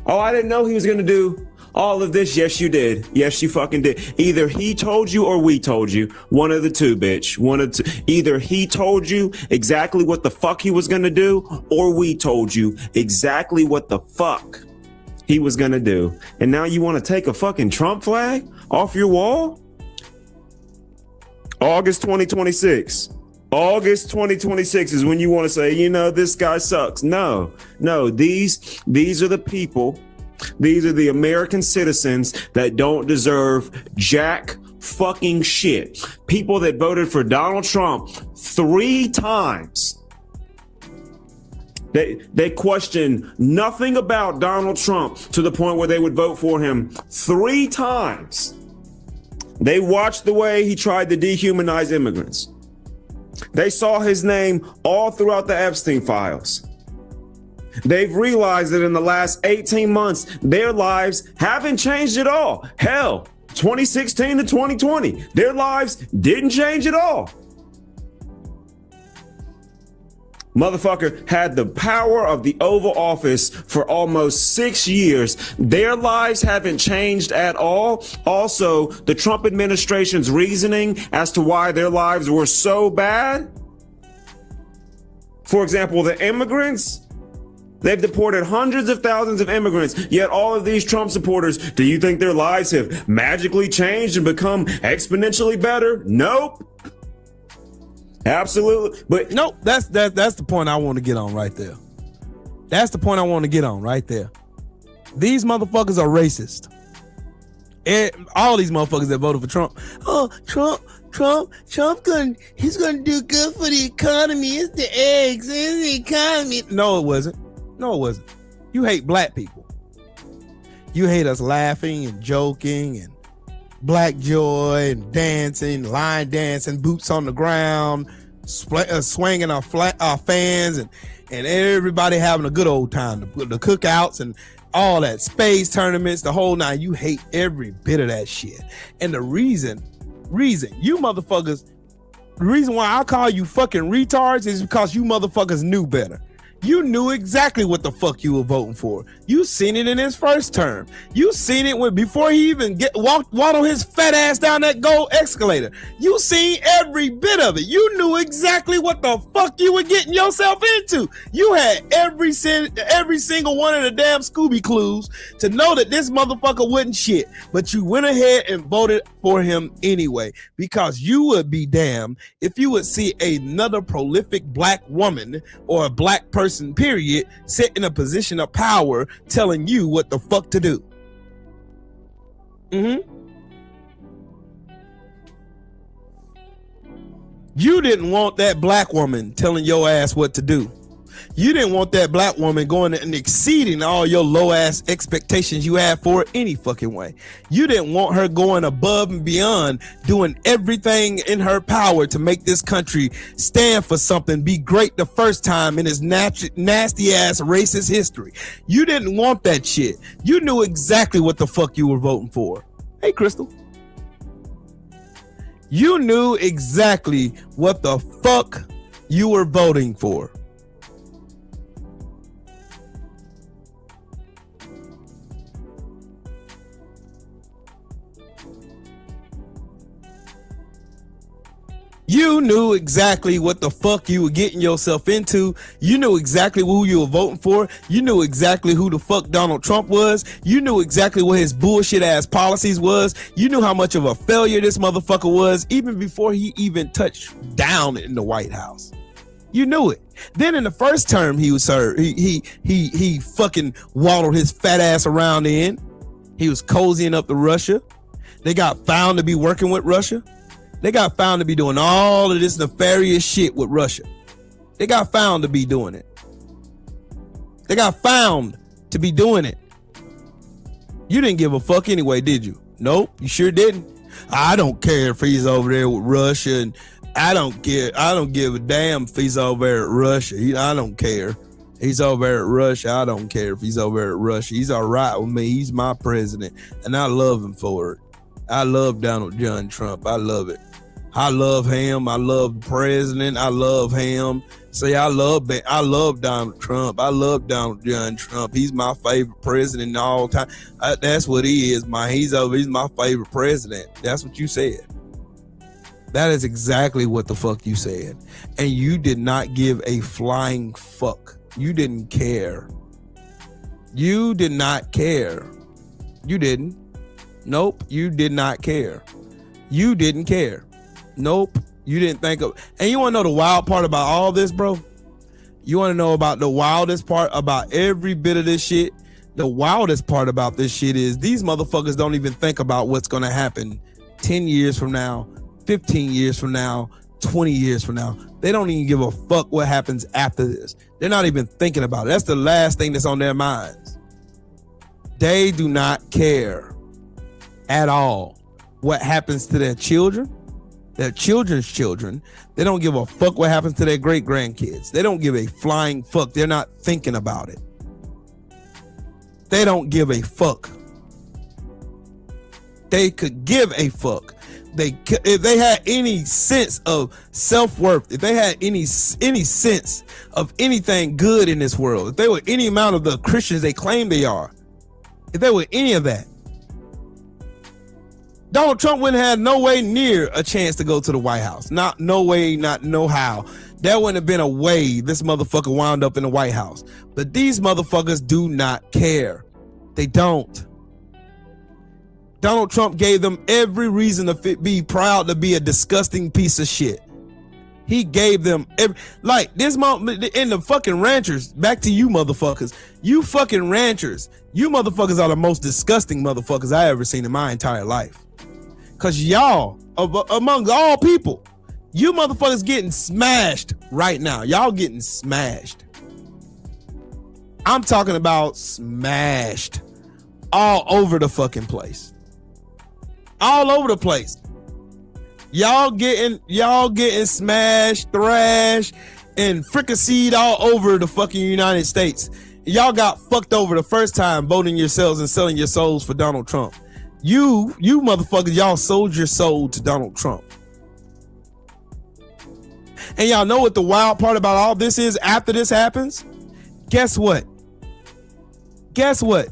Oh, I didn't know he was gonna do all of this. Yes, you did. Yes, you fucking did. Either he told you or we told you. One of the two, bitch. One of the two. Either he told you exactly what the fuck he was gonna do, or we told you exactly what the fuck he was gonna do. And now you wanna take a fucking Trump flag off your wall? August 2026. August 2026 is when you want to say, you know, this guy sucks. No, these are the people, these are the American citizens that don't deserve jack fucking shit. People that voted for Donald Trump 3 times. They question nothing about Donald Trump to the point where they would vote for him 3 times. They watched the way he tried to dehumanize immigrants. They saw his name all throughout the Epstein files. They've realized that in the last 18 months, their lives haven't changed at all. Hell, 2016 to 2020, their lives didn't change at all. Motherfucker had the power of the Oval Office for almost 6 years. Their lives haven't changed at all. Also, the Trump administration's reasoning as to why their lives were so bad. For example, the immigrants, they've deported hundreds of thousands of immigrants, yet all of these Trump supporters, do you think their lives have magically changed and become exponentially better? Nope. Absolutely. But nope, that's the point I want to get on right there. That's the point I want to get on right there. These motherfuckers are racist. All these motherfuckers that voted for Trump. Oh, Trump he's gonna do good for the economy. It's the eggs, it's the economy. No, it wasn't. You hate black people. You hate us laughing and joking and black joy and dancing, line dancing, boots on the ground, swinging our fans and everybody having a good old time. The cookouts and all that, space tournaments, the whole nine. You hate every bit of that shit. And the reason you motherfuckers, the reason why I call you fucking retards is because you motherfuckers knew better. You knew exactly what the fuck you were voting for. You seen it in his first term. You seen it before he even waddled his fat ass down that gold escalator. You seen every bit of it. You knew exactly what the fuck you were getting yourself into. You had every single one of the damn Scooby clues to know that this motherfucker wasn't shit. But you went ahead and voted for him anyway, because you would be damned if you would see another prolific black woman or a black person, period, sit in a position of power telling you what the fuck to do. You didn't want that black woman telling your ass what to do. You didn't want that black woman going and exceeding all your low ass expectations you had for her any fucking way. You didn't want her going above and beyond, doing everything in her power to make this country stand for something, be great the first time in its nasty ass racist history. You didn't want that shit. You knew exactly what the fuck you were voting for. Hey, Crystal. You knew exactly what the fuck you were voting for. You knew exactly what the fuck you were getting yourself into. You knew exactly who you were voting for. You knew exactly who the fuck Donald Trump was. You knew exactly what his bullshit ass policies was. You knew how much of a failure this motherfucker was even before he even touched down in the White House. You knew it. Then in the first term he was served, he fucking waddled his fat ass around in. He was cozying up to Russia. They got found to be working with Russia. They got found to be doing all of this nefarious shit with Russia. They got found to be doing it. They got found to be doing it. You didn't give a fuck anyway, did you? Nope, you sure didn't. I don't care if he's over there with Russia, and I don't give a damn if he's over there at Russia. I don't care. He's over there at Russia. I don't care if he's over there at Russia. He's all right with me. He's my president, and I love him for it. I love Donald John Trump. I love it. I love him. I love the president. I love him. See, I love Donald Trump. I love Donald John Trump. He's my favorite president all time. That's what he is, man. He's my favorite president. That's what you said. That is exactly what the fuck you said. And you did not give a flying fuck. You didn't care. You did not care. You didn't. Nope, you did not care. You didn't care. Nope, you didn't think of. And you want to know the wild part about all this, bro? You want to know about the wildest part about every bit of this shit? The wildest part about this shit is these motherfuckers don't even think about what's going to happen 10 years from now, 15 years from now, 20 years from now. They don't even give a fuck what happens after this. They're not even thinking about it. That's the last thing that's on their minds. They do not care at all what happens to their children, their children's children. They don't give a fuck what happens to their great grandkids. They don't give a flying fuck. They're not thinking about it. They don't give a fuck. They could give a fuck. If they had any sense of self-worth, if they had any sense of anything good in this world, if they were any amount of the Christians they claim they are, if they were any of that, Donald Trump wouldn't have no way near a chance to go to the White House. Not no way, not no how. There wouldn't have been a way this motherfucker wound up in the White House. But these motherfuckers do not care. They don't. Donald Trump gave them every reason to be proud to be a disgusting piece of shit. He gave them like this in the fucking ranchers. Back to you motherfuckers. You fucking ranchers. You motherfuckers are the most disgusting motherfuckers I ever seen in my entire life. Cause y'all, among all people, you motherfuckers getting smashed right now. Y'all getting smashed. I'm talking about smashed all over the fucking place. All over the place. Y'all getting smashed, thrashed, and fricasseed all over the fucking United States. Y'all got fucked over the first time voting yourselves and selling your souls for Donald Trump. You motherfuckers, y'all sold your soul to Donald Trump. And y'all know what the wild part about all this is after this happens? Guess what? Guess what?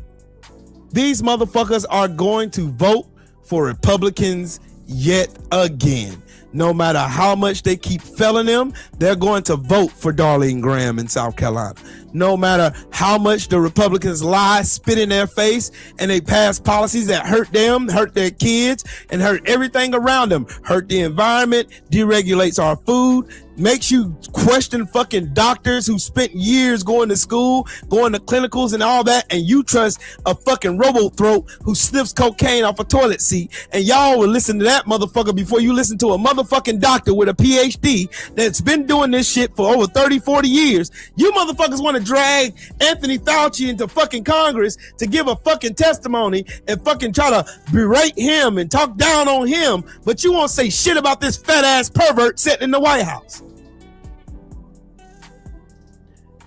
These motherfuckers are going to vote for Republicans yet again. No matter how much they keep felling them, they're going to vote for Darlene Graham in South Carolina. No matter how much the Republicans lie, spit in their face, and they pass policies that hurt them, hurt their kids, and hurt everything around them, hurt the environment, deregulates our food, makes you question fucking doctors who spent years going to school, going to clinicals and all that, and you trust a fucking robo-throat who sniffs cocaine off a toilet seat, and y'all will listen to that motherfucker before you listen to a motherfucking doctor with a PhD that's been doing this shit for over 30, 40 years. You motherfuckers want to drag Anthony Fauci into fucking Congress to give a fucking testimony and fucking try to berate him and talk down on him, but you won't say shit about this fat ass pervert sitting in the White House.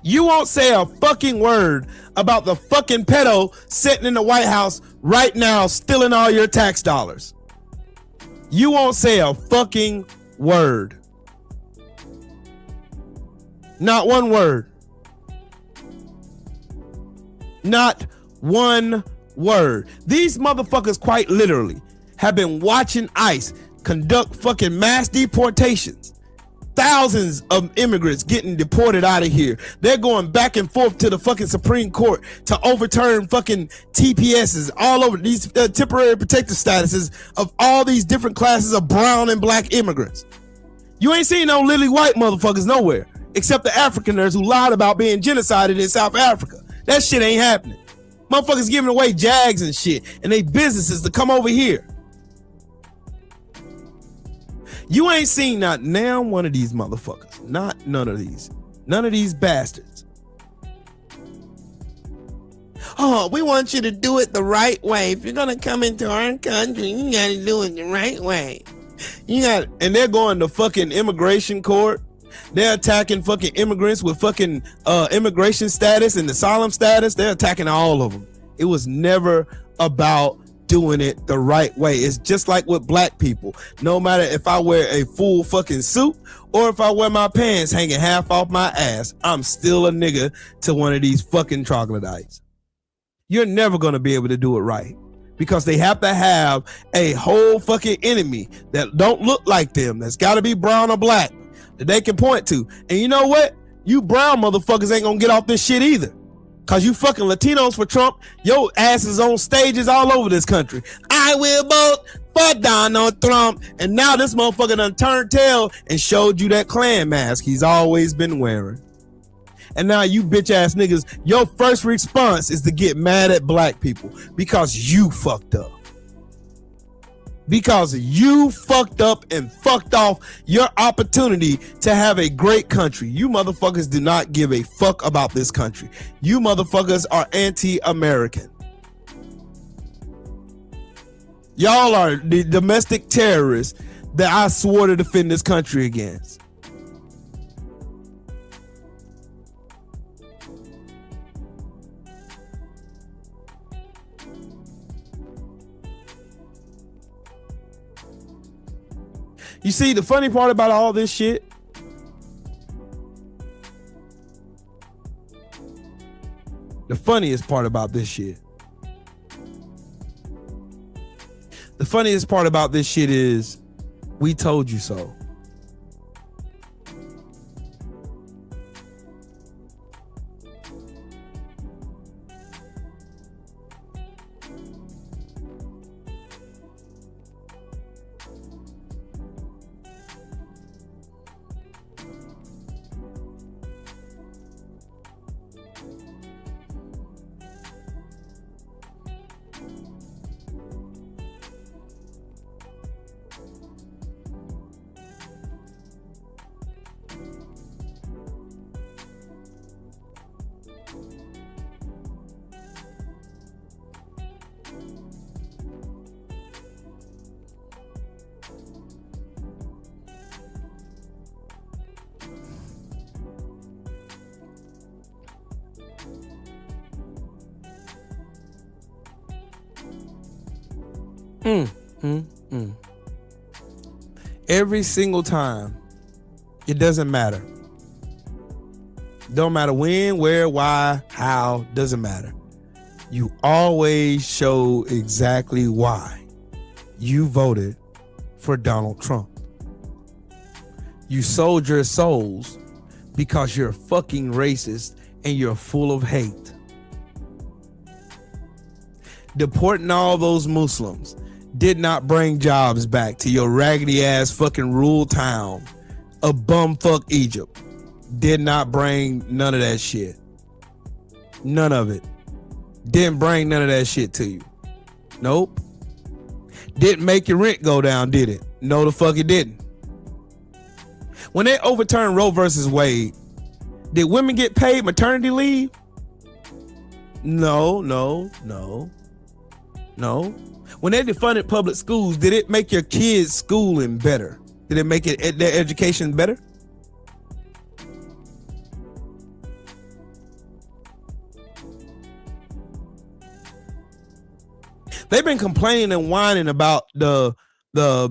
You won't say a fucking word about the fucking pedo sitting in the White House right now stealing all your tax dollars. You won't say a fucking word. Not one word. Not one word. These motherfuckers quite literally have been watching ICE conduct fucking mass deportations. Thousands of immigrants getting deported out of here. They're going back and forth to the fucking Supreme Court to overturn fucking TPSs all over these temporary protective statuses of all these different classes of brown and black immigrants. You ain't seen no lily white motherfuckers nowhere except the Afrikaners who lied about being genocided in South Africa. That shit ain't happening. Motherfuckers giving away Jags and shit and they businesses to come over here. You ain't seen not now one of these motherfuckers. Not none of these. None of these bastards. Oh, we want you to do it the right way. If you're gonna come into our country, you gotta do it the right way. And they're going to fucking immigration court. They're attacking fucking immigrants with fucking immigration status and asylum status. They're attacking all of them. It was never about doing it the right way. It's just like with black people. No matter if I wear a full fucking suit or if I wear my pants hanging half off my ass, I'm still a nigga to one of these fucking troglodytes. You're never going to be able to do it right because they have to have a whole fucking enemy that don't look like them, that's got to be brown or black, that they can point to. And you know what? You brown motherfuckers ain't going to get off this shit either. Cause you fucking Latinos for Trump, your ass is on stages all over this country. I will vote for Donald Trump. And now this motherfucker done turned tail and showed you that Klan mask he's always been wearing. And now you bitch ass niggas, your first response is to get mad at black people because you fucked up. Because you fucked up and fucked off your opportunity to have a great country. You motherfuckers do not give a fuck about this country. You motherfuckers are anti-American. Y'all are the domestic terrorists that I swore to defend this country against. You see, the funny part about all this shit, the funniest part about this shit, the funniest part about this shit is we told you so. Every single time, it doesn't matter. Don't matter when, where, why, how, doesn't matter. You always show exactly why you voted for Donald Trump. You sold your souls because you're fucking racist and you're full of hate. Deporting all those Muslims did not bring jobs back to your raggedy ass fucking rural town of bumfuck Egypt. Did not bring none of that shit. None of it. Didn't bring none of that shit to you. Nope. Didn't make your rent go down, did it? No, the fuck it didn't. When they overturned Roe versus Wade, did women get paid maternity leave? No. When they defunded public schools, did it make your kids' schooling better? Did it make their education better? They've been complaining and whining about the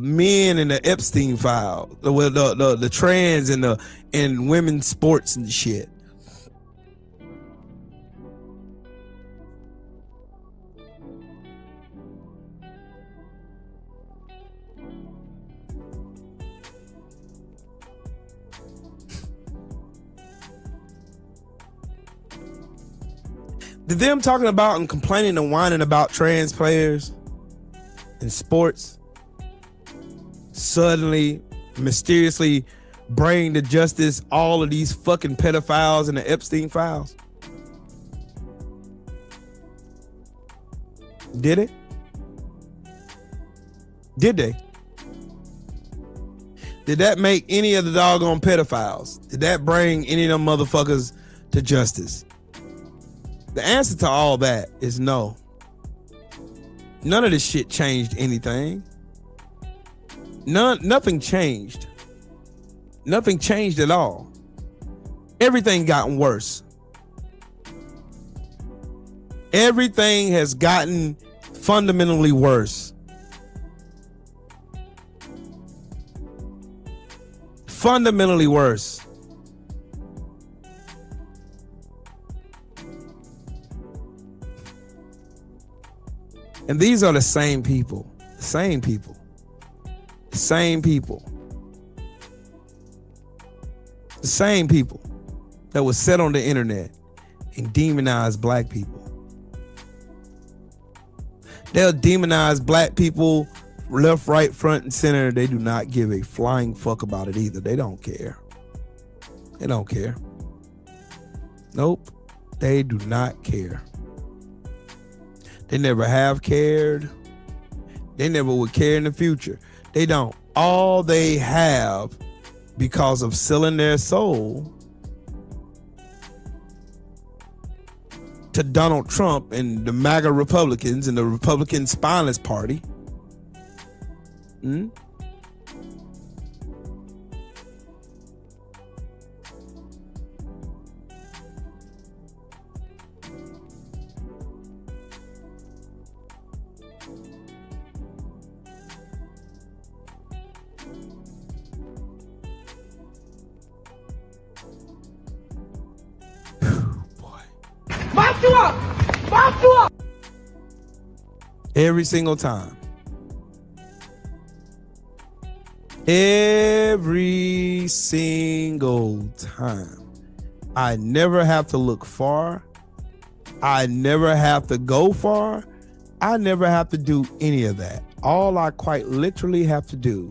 men in the Epstein file, the trans and women's sports and shit. Did them talking about and complaining and whining about trans players in sports suddenly, mysteriously bring to justice all of these fucking pedophiles in the Epstein files? Did it? Did they? Did that make any of the doggone pedophiles? Did that bring any of them motherfuckers to justice? The answer to all that is no. None of this shit changed anything. Nothing changed. Nothing changed at all. Everything gotten worse. Everything has gotten fundamentally worse. Fundamentally worse. And these are the same people. The same people. The same people. The same people that was set on the internet and demonize black people. They'll demonize black people left, right, front, and center. They do not give a flying fuck about it either. They don't care. They don't care. Nope. They do not care. They never have cared. They never would care in the future. They don't. All they have, because of selling their soul to Donald Trump and the MAGA Republicans and the Republican Spineless Party, Box you up! Box you up! Every single time. Every single time. I never have to look far. I never have to go far. I never have to do any of that. All I quite literally have to do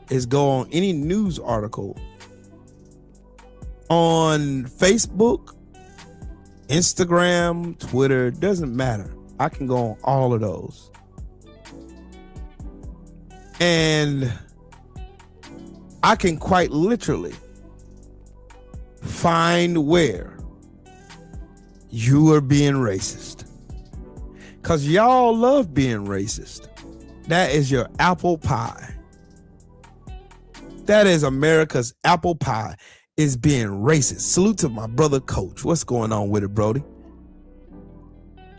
is go on any news article on Facebook, Instagram, Twitter, doesn't matter. I can go on all of those. And I can quite literally find where you are being racist. Because y'all love being racist. That is your apple pie. That is America's apple pie, is being racist. Salute to my brother Coach. What's going on with it, Brody?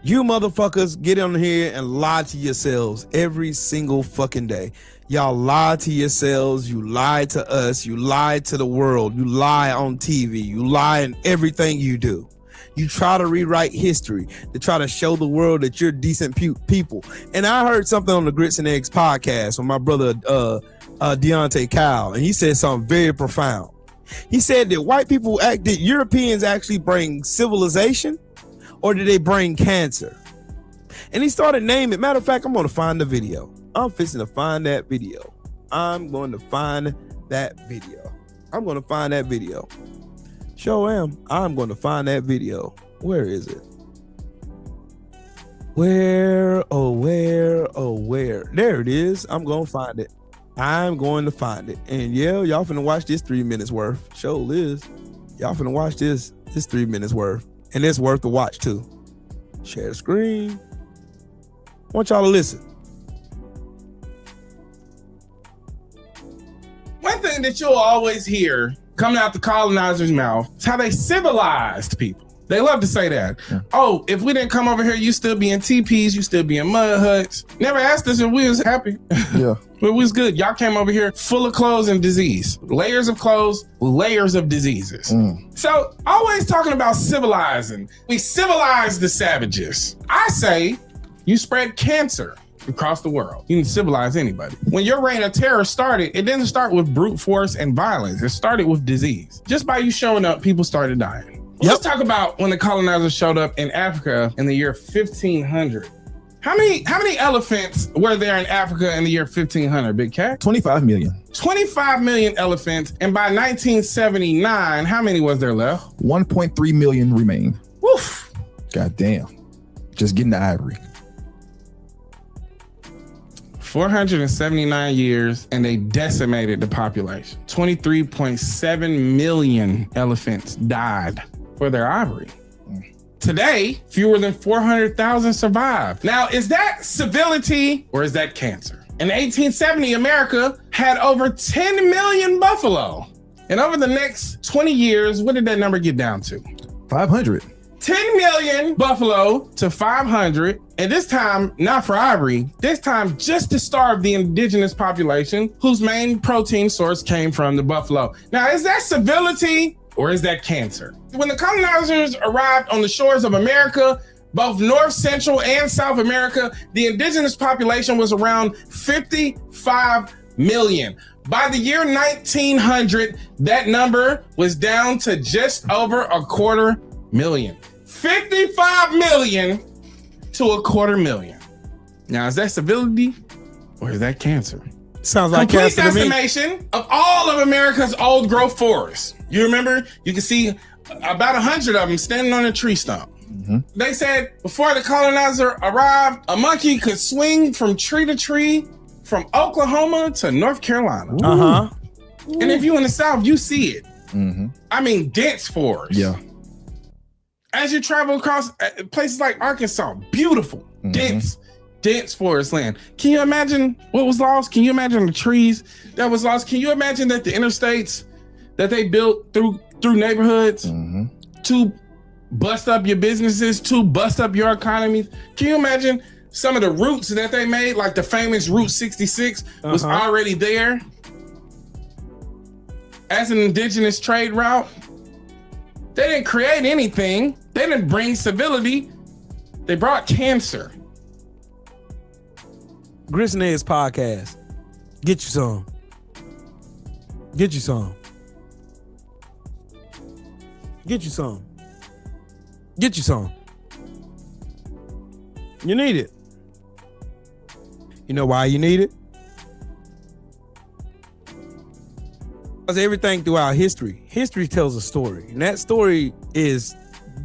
You motherfuckers get on here and lie to yourselves every single fucking day. Y'all lie to yourselves. You lie to us. You lie to the world. You lie on TV. You lie in everything you do. You try to rewrite history to try to show the world that you're decent people. And I heard something on the Grits and Eggs podcast from my brother Deontay Kyle, and he said something very profound. He said that white people did Europeans actually bring civilization, or did they bring cancer? And he started naming. Matter of fact, I'm going to find the video. I'm fixing to find that video. I'm going to find that video. Sure am. I'm going to find that video. Where is it? Where? There it is. I'm going to find it. And yeah, y'all finna watch this 3 minutes worth. Sure is. Y'all finna watch this 3 minutes worth. And it's worth the watch too. Share the screen. I want y'all to listen. One thing that you'll always hear coming out the colonizer's mouth is how they civilized people. They love to say that. Yeah. Oh, if we didn't come over here, you still be in teepees, you still be in mud huts. Never asked us if we was happy. Yeah. But it was good. Y'all came over here full of clothes and disease. Layers of clothes, layers of diseases. So always talking about civilizing. We civilized the savages. I say you spread cancer across the world. You can civilize anybody. When your reign of terror started, it didn't start with brute force and violence. It started with disease. Just by you showing up, people started dying. Let's talk about when the colonizers showed up in Africa in the year 1500. How many elephants were there in Africa in the year 1500, Big Cat? 25 million. 25 million elephants. And by 1979, how many was there left? 1.3 million remain. Woof. God damn. Just getting the ivory. 479 years, and they decimated the population. 23.7 million elephants died for their ivory. Today, fewer than 400,000 survived. Now, is that civility or is that cancer? In 1870, America had over 10 million buffalo. And over the next 20 years, what did that number get down to? 500. 10 million buffalo to 500. And this time, not for ivory, this time just to starve the indigenous population whose main protein source came from the buffalo. Now, is that civility or is that cancer? When the colonizers arrived on the shores of America, both North, Central, and South America, the indigenous population was around 55 million. By the year 1900, that number was down to just over 250,000. 55 million to 250,000. Now, is that civility or is that cancer? Sounds like complete cancer to me. decimation of all of America's old growth forests. You remember? You can see about 100 of them standing on a tree stump. They said before the colonizer arrived, a monkey could swing from tree to tree from Oklahoma to North Carolina. And if you're in the South, you see it. I mean, dense forest. Yeah. As you travel across places like Arkansas, beautiful, dense forest land. Can you imagine what was lost? Can you imagine the trees that was lost? Can you imagine that the interstates that they built through neighborhoods to bust up your businesses, to bust up your economies? Can you imagine some of the routes that they made, like the famous Route 66 was already there as an indigenous trade route? They didn't create anything. They didn't bring civility. They brought cancer. Grits and Eggs podcast. Get you some. Get you some. Get you some. Get you some. You need it. You know why you need it? Because everything throughout history tells a story. And that story is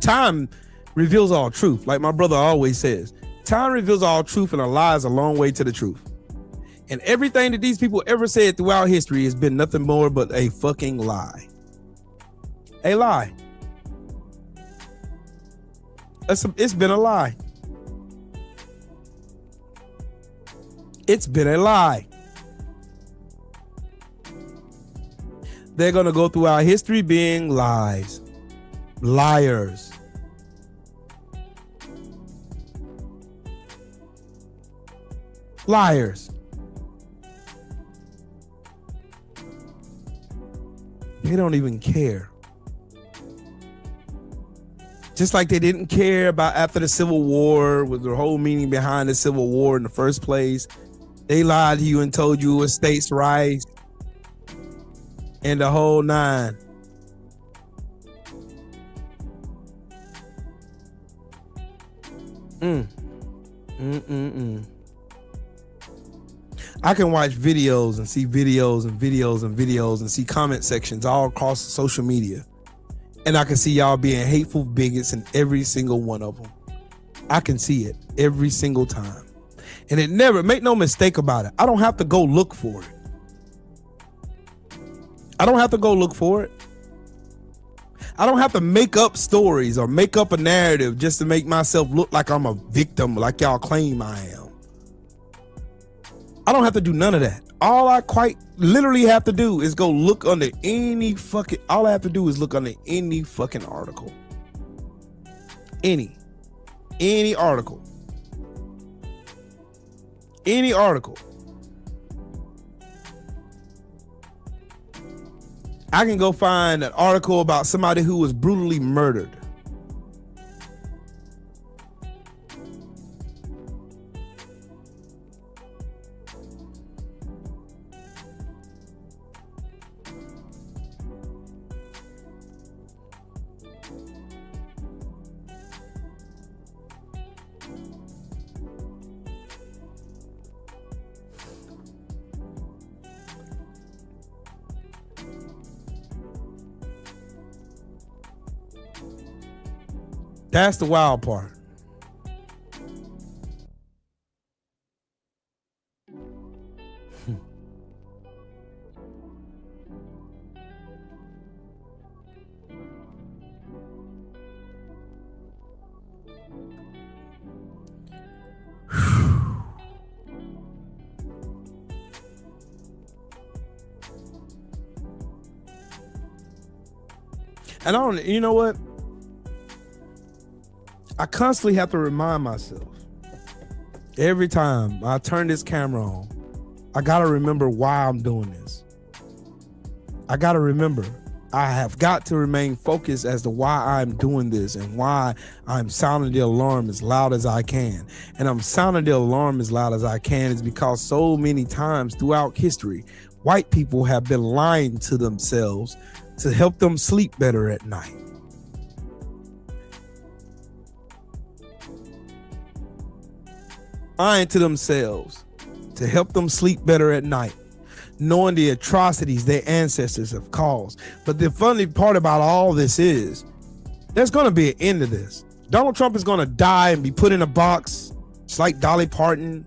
time reveals all truth. Like my brother always says, time reveals all truth and a lie is a long way to the truth. And everything that these people ever said throughout history has been nothing more but a fucking lie. A lie. It's been a lie. It's been a lie. They're going to go throughout history being lies. Liars. Liars. They don't even care. Just like they didn't care about after the Civil War, with the whole meaning behind the Civil War in the first place. They lied to you and told you it was states' rights and the whole nine. I can watch videos and see videos and videos and videos and see comment sections all across social media. And I can see y'all being hateful bigots in every single one of them. I can see it every single time. And it never, make no mistake about it, I don't have to go look for it. I don't have to go look for it. I don't have to make up stories or make up a narrative just to make myself look like I'm a victim like y'all claim I am. I don't have to do none of that. All I quite literally have to do is go look under any fucking, all I have to do is look under any fucking article. Any article. Any article. I can go find an article about somebody who was brutally murdered. That's the wild part. And I don't, you know what? I constantly have to remind myself every time I turn this camera on, I gotta remember why I'm doing this. I gotta remember, I have got to remain focused as to why I'm doing this and why I'm sounding the alarm as loud as I can. And I'm sounding the alarm as loud as I can is because so many times throughout history, white people have been lying to themselves to help them sleep better at night. Lying to themselves to help them sleep better at night, knowing the atrocities their ancestors have caused. But the funny part about all this is there's going to be an end to this. Donald Trump is going to die and be put in a box, just like Dolly Parton,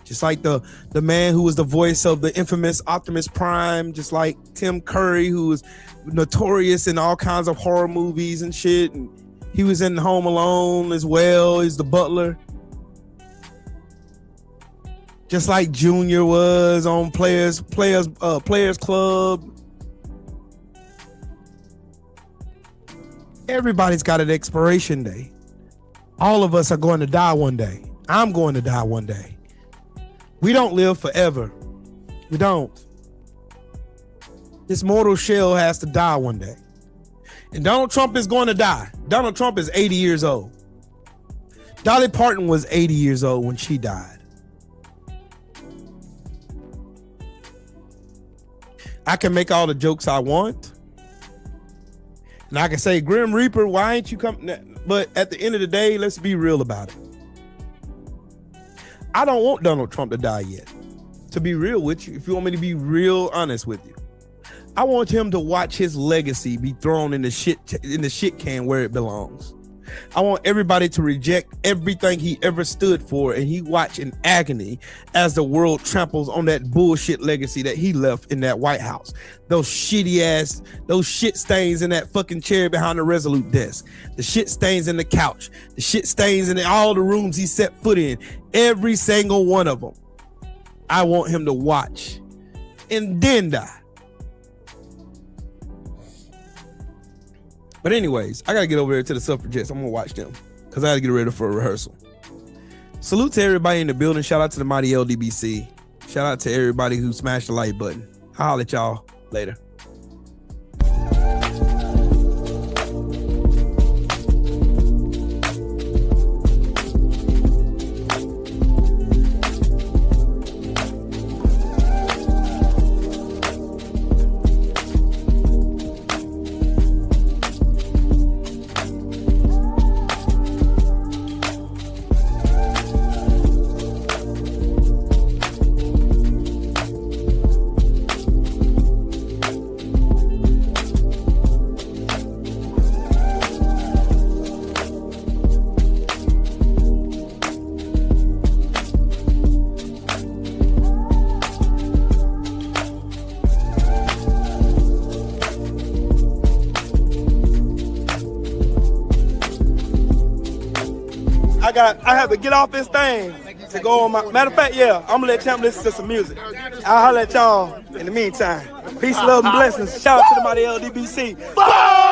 just like the man who was the voice of the infamous Optimus Prime, just like Tim Curry, who was notorious in all kinds of horror movies and shit. And he was in Home Alone as well. He's the butler. Just like Junior was on Players Club. Everybody's got an expiration day. All of us are going to die one day. I'm going to die one day. We don't live forever. We don't. This mortal shell has to die one day. And Donald Trump is going to die. Donald Trump is 80 years old. Dolly Parton was 80 years old when she died. I can make all the jokes I want. And I can say, Grim Reaper, why ain't you coming? But at the end of the day, let's be real about it. I don't want Donald Trump to die yet. To be real with you, if you want me to be real honest with you, I want him to watch his legacy be thrown in the shit can where it belongs. I want everybody to reject everything he ever stood for, and he watch in agony as the world tramples on that bullshit legacy that he left in that White House. Those shit stains in that fucking chair behind the Resolute desk, the shit stains in the couch, the shit stains in all the rooms he set foot in, every single one of them. I want him to watch and then die. But anyways, I gotta get over there to the suffragettes. I'm gonna watch them because I gotta get ready for a rehearsal. Salute to everybody in the building. Shout out to the mighty LDBC. Shout out to everybody who smashed the like button. I'll holler at y'all later. I have to get off this thing to go on my. Matter of fact, yeah, I'm gonna let Champ listen to some music. I'll holler at y'all in the meantime. Peace, love, and blessings. Shout out to the mighty LDBC. Bye!